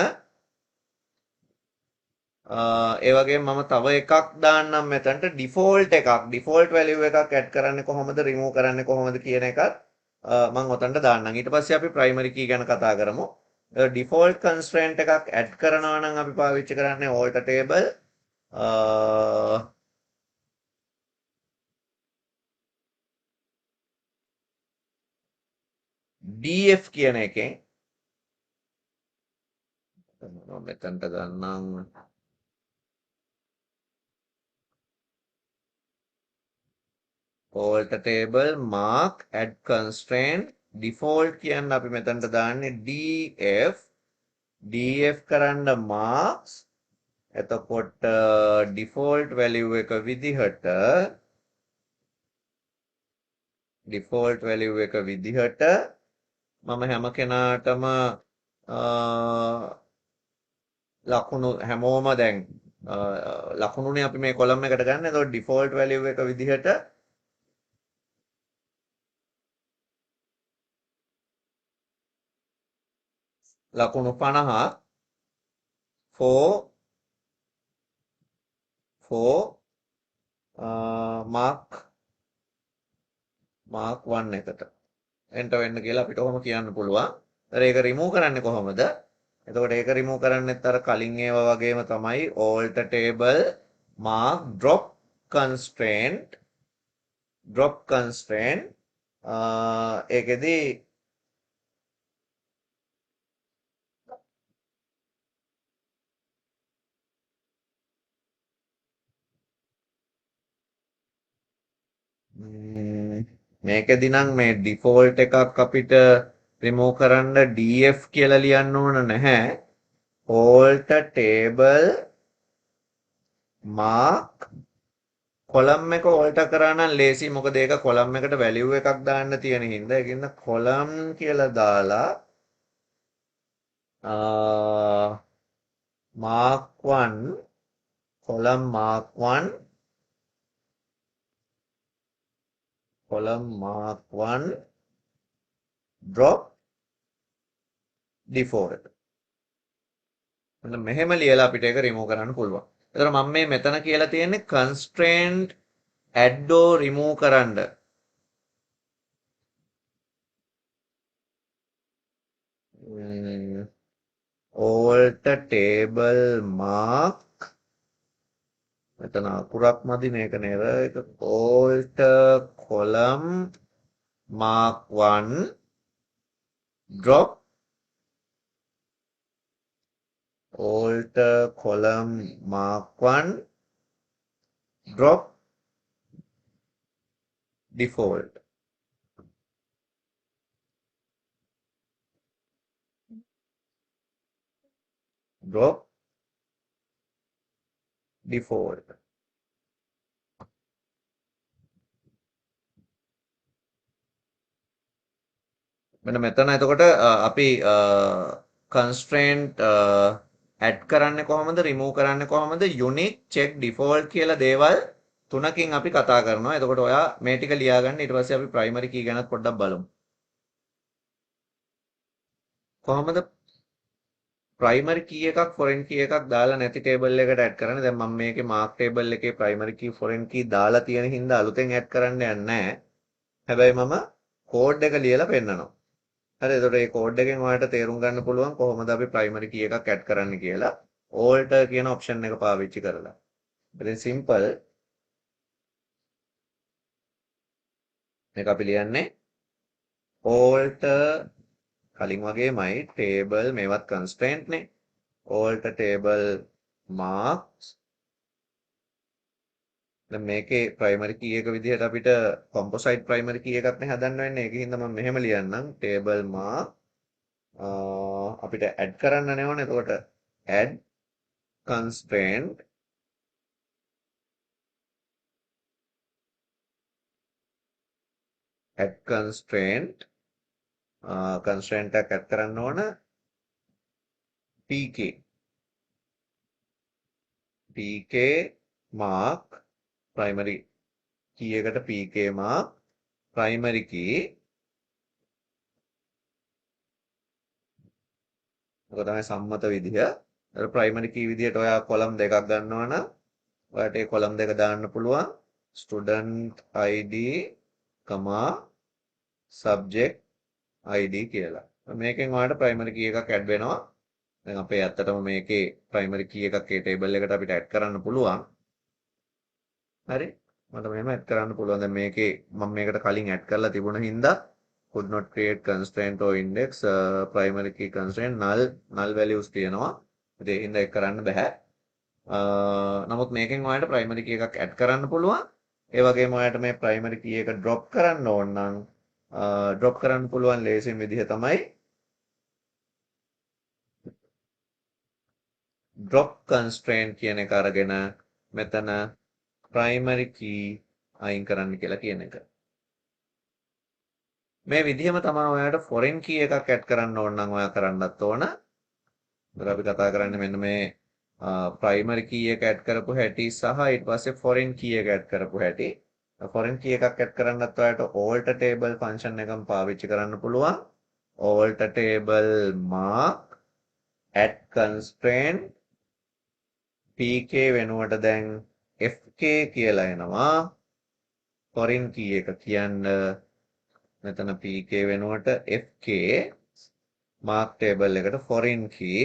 ඒ වගේම මම තව එකක් දාන්නම් මෙතනට default value එකක් ඇඩ් කරන්නේ කොහොමද remove කරන්නේ කොහොමද කියන එකත් මම ඔතනට දාන්නම් ඊට පස්සේ අපි primary key ගැන කතා කරමු default constraint එකක් ඇඩ් කරනවා නම් අපි පාවිච්චි කරන්නේ alter table df කියන එකෙන් මම මෙතනට ගන්නම් alter table mark add constraint default කියන්න අපි මෙතනට දාන්නේ df කරන්න marks එතකොට default value එක විදිහට මම හැම කෙනාටම ලකුණු හැමෝම දැන් ලකුණුනේ අපි මේ කොලම් එකට ගන්න. එතකොට default value එක විදිහට ලකුණු 50 for mark මාක් 1 එකට එන්ටර් වෙන්න කියලා අපිට කොහොම කියන්න පුළුවන්. ඒතර ඒක රිමූව් කරන්නේ කොහොමද? එතකොට ඒක රිමූව් කරන්නෙත් අර කලින් ඒවා වගේම තමයි alter table mark drop constraint ඒකෙදි මේකෙදි නම් මේ ඩිෆෝල්ට් එකක් අපිට රිමූව් කරන්න df කියලා ලියන්න ඕන නැහැ. alter table mark කොලම් එක ඕල්ටර් කරා නම් ලේසි. මොකද ඒක කොලම් එකට වැලියු එකක් දාන්න තියෙන හින්දා ඒකින්ද කොලම් කියලා දාලා mark 1 column mark 1 column mark 1 drop default. මෙහෙම ලියලා අපිට ඒක රිමූව් කරන්න පුළුවන්. එතකොට මම මේ මෙතන කියලා තියෙන්නේ constraint add or remove කරන්න. alter table mark මෙතන අකුරක් මදි මේක නේද? ඒක alter column mark 1 drop alter column mark 1 drop default. drop default. මෙන්න මෙතන එතකොට අපි constraint add කරන්නේ කොහොමද remove කරන්නේ කොහොමද unique check default කියලා දේවල් තුනකින් අපි කතා කරනවා. එතකොට ඔයා මේ ටික ලියාගන්න. ඊට පස්සේ අපි primary key ගැනත් පොඩ්ඩක් බලමු. කොහොමද primary key එකක් foreign key එකක් දාලා නැති table එකට add කරන්නේ? දැන් මම මේකේ mark table එකේ primary key foreign key දාලා තියෙන හින්දා අලුතෙන් add කරන්න යන්නේ නැහැ. හැබැයි මම code එක ලියලා පෙන්නනවා. හරි එතකොට මේ කෝඩ් එකෙන් ඔයාලට තේරුම් ගන්න පුළුවන් කොහොමද අපි primary key එකක් add කරන්න කියලා alter කියන option එක පාවිච්චි කරලා. ඉතින් simple මේක අපි ලියන්නේ alter කලින් වගේමයි table මේවත් constraint නේ. alter table marks දැන් මේකේ primary key එක විදිහට අපිට composite primary key එකක් නේ හදන්න වෙන්නේ. ඒකින්ද මම මෙහෙම ලියන්නම් table mark අපිට add කරන්න නෙවෙයි. එතකොට add constraint constraint එකක් add කරන්න ඕන pk mark primary key එකට pk mark primary key ඔක තමයි සම්මත විදිහ. අර primary key විදිහට ඔයා කොලම් දෙකක් ගන්නවා නම් ඔයාලට ඒ කොලම් දෙක දාන්න පුළුවන් student id, subject id කියලා. මේකෙන් ඔයාලට primary key එකක් add වෙනවා. දැන් අපේ ඇත්තටම මේකේ primary key එකක් ඒ table එකට අපිට add කරන්න පුළුවන්. හරි මට මෙහෙම add කරන්න පුළුවන්. දැන් මේකේ මම මේකට කලින් add කරලා තිබුණ හින්දා could not create constraint or index primary key constraint null values තියෙනවා. ඉතින් ඒ හින්දා ඒක කරන්න බෑ. නමුත් මේකෙන් ඔයාලට primary key එකක් add කරන්න පුළුවන්. ඒ වගේම ඔයාලට මේ primary key එක drop කරන්න ඕන නම් drop කරන්න පුළුවන් ලේසිම විදිහ තමයි drop constraint කියන එක අරගෙන මෙතන primary key අයින් කරන්න කියලා කියන එක. මේ විදිහම තමයි ඔයාලට foreign key එකක් add කරන්න ඕන නම් ඔයා කරන්නත් ඕන. ඉතින් අපි කතා කරන්නේ මෙන්න මේ primary key එක add කරපු හැටි සහ ඊට පස්සේ foreign key එක add කරපු හැටි. foreign key එකක් add කරන්නත් ඔයාලට alter table function එකම පාවිච්චි කරන්න පුළුවන්. alter table mark add constraint pk වෙනුවට දැන් fk කියලා එනවා. foreign key එක කියන්න මෙතන PK වෙනුවට FK මාක් ටේබල් එකට foreign key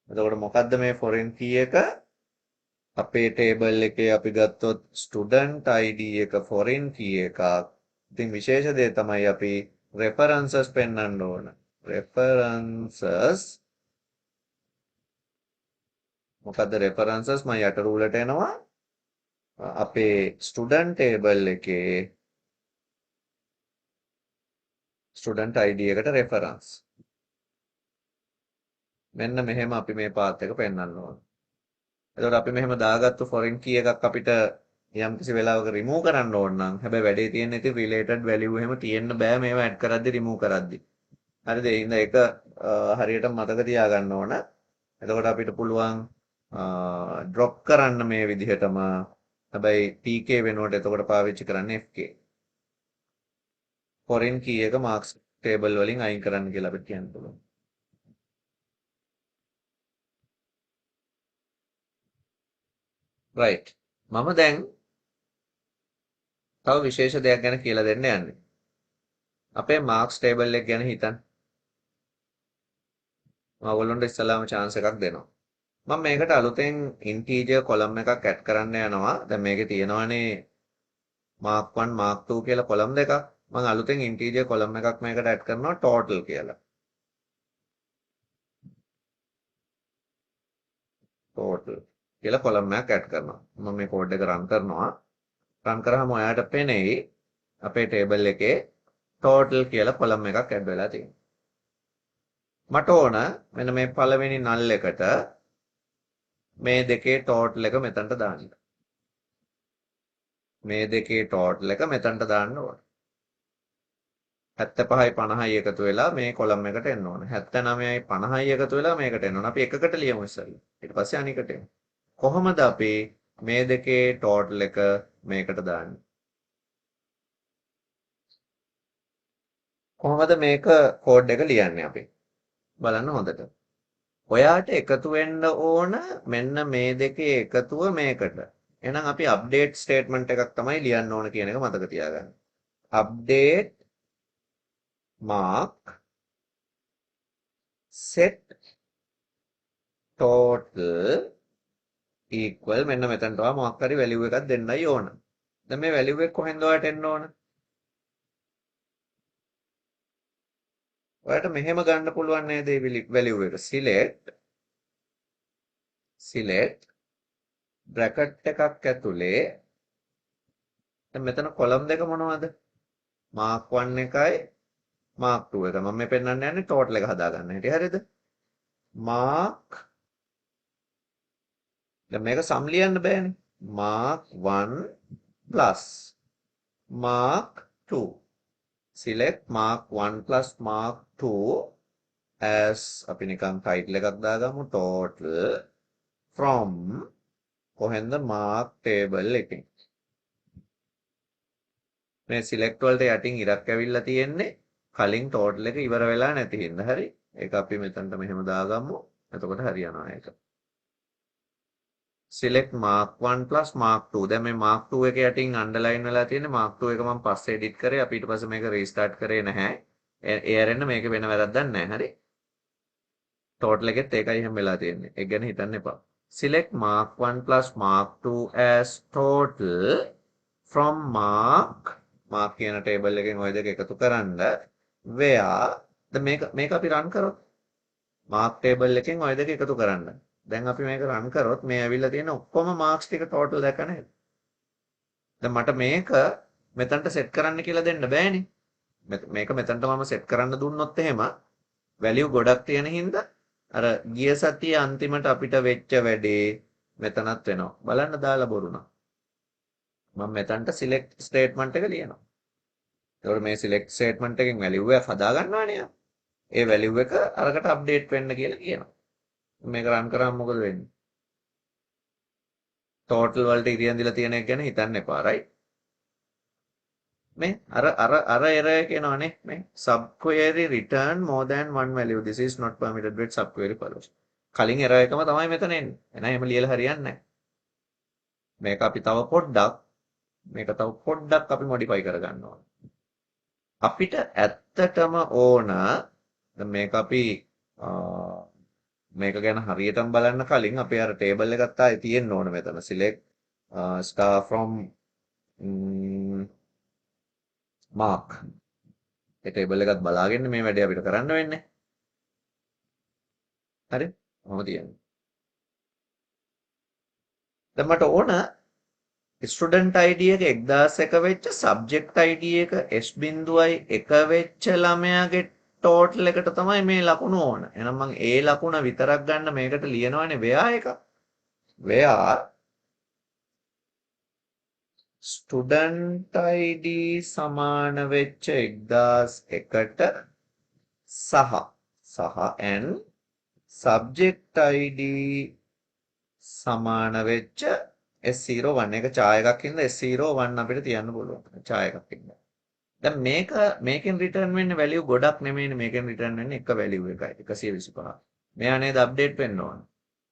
එතකොට මොකද්ද මේ foreign key එක? අපේ ටේබල් එකේ අපි ගත්තොත් student ID එක foreign key එකක්. ඉතින් විශේෂ දේ තමයි අපි references පෙන්වන්න ඕන. references මොකද්ද references? මම යට රූලට එනවා. අපේ student table එකේ student ID එකට reference. මෙන්න මෙහෙම අපි මේ පාත් එක පෙන්වන්න ඕන. එතකොට අපි මෙහෙම දාගත්තු foreign key එකක් අපිට යම්කිසි වෙලාවක remove කරන්න ඕන නම් හැබැයි වැඩේ තියෙන්නේ ඉතින් related value එහෙම තියෙන්න බෑ මේවා add කරද්දි remove කරද්දි. හරිද? ඒ හින්දා ඒක හරියට මතක තියාගන්න ඕන. එතකොට අපිට පුළුවන් drop කරන්න මේ විදිහටම. හැබැයි PK වෙනුවට එතකොට පාවිච්චි කරන්නේ FK. foreign key එක marks table වලින් අයින් කරන්න කියලා අපිට කියන්න පුළුවන්. right. මම දැන් තව විශේෂ දෙයක් ගැන කියලා දෙන්න යන්නේ. අපේ marks table එක ගැන හිතන්න. මම ඔයගොල්ලන්ට ඉස්සලාම chance එකක් දෙනවා. මම මේකට අලුතෙන් integer column එකක් add කරන්න යනවා. දැන් මේකේ තියෙනවානේ mark 1 mark 2 කියලා column දෙකක්. මම අලුතෙන් integer column එකක් මේකට add කරනවා total කියලා. total කියලා column එකක් add කරනවා. මම මේ code එක run කරනවා. run කරාම ඔයාලට පෙනෙයි අපේ table එකේ total කියලා column එකක් add වෙලා තියෙනවා. මට ඕන මෙන්න මේ පළවෙනි null එකට මේ දෙකේ total එක මෙතනට දාන්න. මේ දෙකේ total එක මෙතනට දාන්න ඕන. 75යි 50යි එකතු වෙලා මේ column එකට එන්න ඕන. 79යි 50යි එකතු වෙලා මේකට එන්න ඕන. අපි එකකට ලියමු ඉස්සෙල්ලා. ඊට පස්සේ අනිකට එමු. කොහොමද අපි මේ දෙකේ total එක මේකට දාන්නේ? කොහොමද මේක කෝඩ් එක ලියන්නේ අපි? බලන්න හොඳට. ඔයාට එකතු වෙන්න ඕන මෙන්න මේ දෙකේ එකතුව මේකට. එහෙනම් අපි අප්ඩේට් ස්ටේට්මන්ට් එකක් තමයි ලියන්න ඕන කියන එක මතක තියාගන්න. Update mark set total equal මෙන්න මෙතනට මොකක් හරි value එකක් දෙන්නයි ඕන. දැන් මේ value එක කොහෙන්ද ඔයාලට එන්න ඕන? ඔයාලට මෙහෙම ගන්න පුළුවන් නේද මේ value එක? select bracket එකක් ඇතුලේ දැන් මෙතන column දෙක මොනවද? mark 1 එකයි mark 2 එක. මම මේ පෙන්නන්න යන්නේ total එක හදාගන්න හැටි. හරිද? mark දැන් මේක sum ලියන්න බෑනේ. mark 1 plus mark 2. select mark 1 plus mark 2 as අපි නිකන් title එකක් දාගමු total from කොහෙන්ද mark table එකෙන්. මේ select වලට යටින් ඉරක් ඇවිල්ලා තියෙන්නේ කලින් total එක ඉවර වෙලා නැති හින්දා. හරි? ඒක අපි මෙතනට මෙහෙම දාගමු. එතකොට හරියනවා ඒක. select mark 1 plus mark 2. දැන් මේ mark 2 එක යටින් underline වෙලා තියෙන්නේ mark 2 එක මම පස්සේ edit කරේ. අපි ඊට පස්සේ මේක restart කරේ නැහැ. ඒ ඇරෙන්න මේක වෙන වැරද්දක් නැහැ. හරි? total එකෙත් ඒකයි එහෙම වෙලා තියෙන්නේ. ඒක ගැන හිතන්න එපා. select mark 1 plus mark 2 as total from mark කියන table එකෙන් ওই දෙක එකතු කරන්න where දැන් මේක අපි run කරොත් mark table එකෙන් ওই දෙක එකතු කරන්න. දැන් අපි මේක run කරොත් මේ ඇවිල්ලා තියෙන ඔක්කොම marks ටික total දැක නේද? දැන් මට මේක මෙතනට set කරන්න කියලා දෙන්න බෑනේ. මේක මෙතනට මම set කරන්න දුන්නොත් එහෙම value ගොඩක් තියෙන හින්දා අර ගිය සතියේ අන්තිමට අපිට වෙච්ච වැඩේ මෙතනත් වෙනවා. බලන්න දාලා බොරුණා. මම මෙතනට select statement එක ලියනවා. ඒතකොට මේ select statement එකෙන් value එක හදා ගන්නවානේ. ඒ value එක අරකට update වෙන්න කියලා කියනවා. මේක run කරාම මොකද වෙන්නේ? total වලට ඉරියන් දීලා තියෙන එක ගැන හිතන්න එපා, right? මේ අර error එක එනවනේ මේ subquery return more than one value. This is not permitted with subquery follows. කලින් error එකම තමයි මෙතන එන්නේ. එහෙනම් එහෙම ලියලා හරියන්නේ නැහැ. මේක අපි තව පොඩ්ඩක් අපි මොඩිෆයි කරගන්න ඕන. අපිට ඇත්තටම ඕන දැන් මේක අපි මේක ගැන හරියටම බලන්න කලින් අපි අර ටේබල් එකත් ආයේ තියෙන්න ඕන මෙතන select star from mark A table එකත් බලාගෙන මේ වැඩේ අපිට කරන්න වෙන්නේ. හරි? කොහොම තියන්නේ. දැන් මට ඕන ස්ටුඩන්ට් ID එක 1001 වෙච්ච සබ්ජෙක්ට් ID එක S.1 වෙච්ච ළමයාගේ ටෝටල් එකට තමයි මේ ලකුණු ඕන. එහෙනම් මම ඒ ලකුණ විතරක් ගන්න මේකට ලියනවානේ where එක. where ස්ටුඩන්ට් ID සමාන වෙච්ච 1001ට සහ and සබ්ජෙක්ට් ID සමාන වෙච්ච S01 එක ඡායකක් හින්දා S01 අපිට තියන්න පුළුවන්. ඡායකක් හින්දා. දැන් මේකෙන් රිටර්න් වෙන්නේ වැලියු ගොඩක් නෙමෙයිනේ. මේකෙන් රිටර්න් වෙන්නේ එක වැලියු එකයි 125. මෙයා නේද අප්ඩේට් වෙන්න ඕන.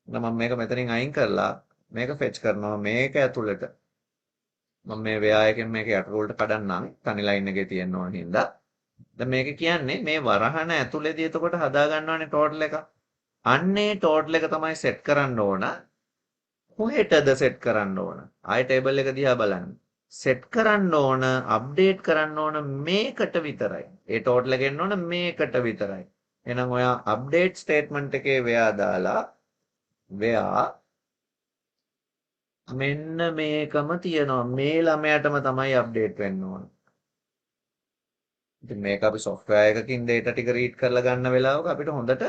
එහෙනම් මම මේක මෙතනින් අයින් කරලා මේක ෆෙච් කරනවා මේක ඇතුළට. මම මේ ව්‍යා එකෙන් මේක යටට කඩන්නම් තනි ලයින් එකේ තියෙන්න ඕන හින්දා. දැන් මේක කියන්නේ මේ වරහන ඇතුළේදී එතකොට හදා ගන්නවානේ ටෝටල් එක. අන්නේ ටෝටල් එක තමයි සෙට් කරන්න ඕන. කොහෙටද සෙට් කරන්න ඕන? ආයි ටේබල් එක දිහා බලන්න. සෙට් කරන්න ඕන, අප්ඩේට් කරන්න ඕන මේකට විතරයි. ඒ ටෝටල් එක එන්න ඕන මේකට විතරයි. එහෙනම් ඔයා අප්ඩේට් ස්ටේට්මන්ට් එකේ where දාලා where මෙන්න මේකම තියෙනවා. මේ ළමයාටම තමයි අප්ඩේට් වෙන්න ඕන. ඉතින් මේක අපි software එකකින් data ටික read කරලා ගන්න වෙලාවක අපිට හොඳට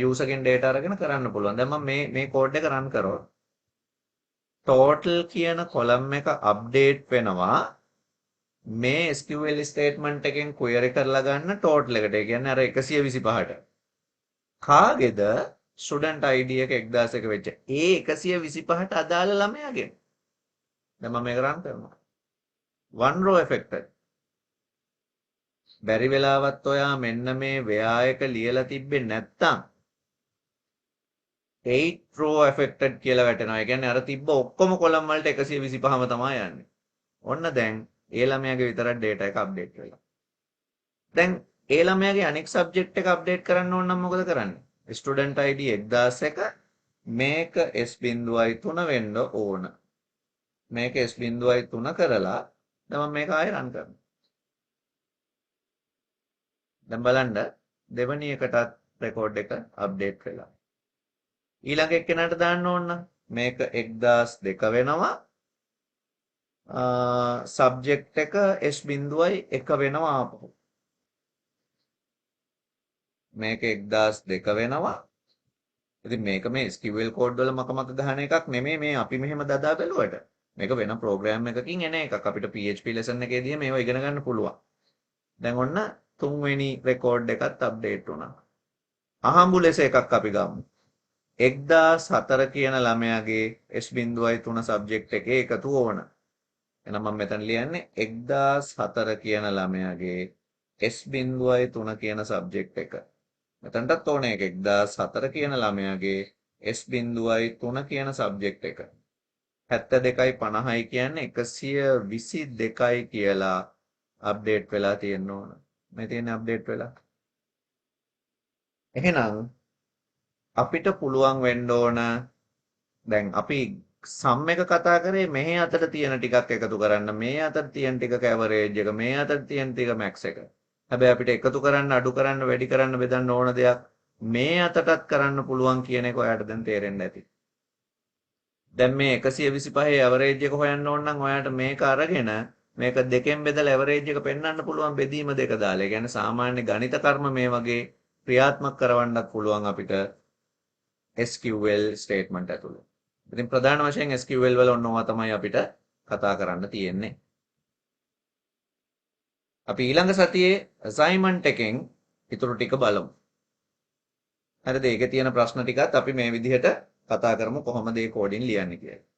user ගෙන් data අරගෙන කරන්න පුළුවන්. දැන් මම මේ code එක run කරනවා. total කියන column එක update වෙනවා. මේ SQL statement එකෙන් query කරලා ගන්න total එකට. ඒ කියන්නේ අර 125ට. කාගේද ස්ටුඩන්ට් ID එක 1001 වෙච්ච ඒ 125ට අදාළ ළමයාගෙන්. දැන් මම මේක රන් කරනවා. one row affected. බැරි වෙලාවත් ඔයා මෙන්න මේ where එක ලියලා තිබ්බේ නැත්තම් 8 row affected කියලා වැටෙනවා. ඒ කියන්නේ අර තිබ්බ ඔක්කොම කොලම් වලට 125ම තමයි යන්නේ. ඔන්න දැන් ඒ ළමයාගේ විතරක් data එක අප්ඩේට් වෙලා. දැන් ඒ ළමයාගේ අනෙක් සබ්ජෙක්ට් එක අප්ඩේට් කරන්න ඕන නම් මොකද කරන්නේ? ස්ටුඩන්ට් ID 1001 මේක S.3 වෙන්න ඕන. මේක S.3 කරලා දැන් මම මේක ආයෙ රන් කරනවා. දැන් බලන්න දෙවැනි එකටත් රෙකෝඩ් එක අප්ඩේට් වෙලා. ඊළඟ එක්කෙනාට දාන්න ඕන නම් මේක 1002 වෙනවා. සබ්ජෙක්ට් එක S.1 වෙනවා ආපහු. මේක 1002 වෙනවා. ඉතින් මේක මේ SQL කෝඩ් වල මක ගහන එකක් නෙමෙයි මේ අපි මෙහෙම දදා බැලුවට. මේක වෙන ප්‍රෝග්‍රෑම් එකකින් එන එකක්. අපිට PHP lesson එකේදී මේවා ඉගෙන ගන්න පුළුවන්. දැන් ඔන්න තුන්වෙනි රෙකෝඩ් එකත් අප්ඩේට් වුණා. අහඹු ලෙස එකක් අපි ගමු. 1004 කියන ළමයාගේ S.3 සබ්ජෙක්ට් එකේ එකතු ඕන. එහෙනම් මම මෙතන ලියන්නේ 1004 කියන ළමයාගේ S.3 කියන සබ්ජෙක්ට් එක. මෙතනටත් ඕනේ 1004 කියන ළමයාගේ S.3 කියන සබ්ජෙක්ට් එක. 72යි 50යි කියන්නේ 122යි කියලා අප්ඩේට් වෙලා තියෙන්න ඕන. මේ තියෙන්නේ අප්ඩේට් වෙලා. එහෙනම් අපිට පුළුවන් වෙන්න ඕන දැන් අපි සම් එක කතා කරේ මෙහි අතට තියෙන ටිකක් එකතු කරන්න මේ අතට තියෙන ටිකක ඇවරේජ් එක මේ අතට තියෙන ටික මැක්ස් එක. හැබැයි අපිට එකතු කරන්න අඩු කරන්න වැඩි කරන්න බෙදන්න ඕන දෙයක් මේ අතටත් කරන්න පුළුවන් කියන එක ඔයාලට දැන් තේරෙන්න ඇති. දැන් මේ 125 ඇවරේජ් එක හොයන්න ඕන නම් ඔයාලට මේක අරගෙන මේක දෙකෙන් බෙදලා ඇවරේජ් එක පෙන්වන්න පුළුවන් බෙදීම දෙක දාලා. ඒ කියන්නේ සාමාන්‍ය ගණිත කර්ම මේ වගේ ක්‍රියාත්මක කරවන්නත් පුළුවන් අපිට SQL ස්ටේට්මන්ට් ඇතුළේ. ඉතින් ප්‍රධාන වශයෙන් SQL වල ඔන්නවා තමයි අපිට කතා කරන්න තියෙන්නේ. අපි ඊළඟ සතියේ assignment එකෙන් ඊටු ටික බලමු. හරිද? ඒකේ තියෙන ප්‍රශ්න ටිකත් අපි මේ විදිහට කතා කරමු කොහොමද මේ කෝඩින් ලියන්නේ කියලා.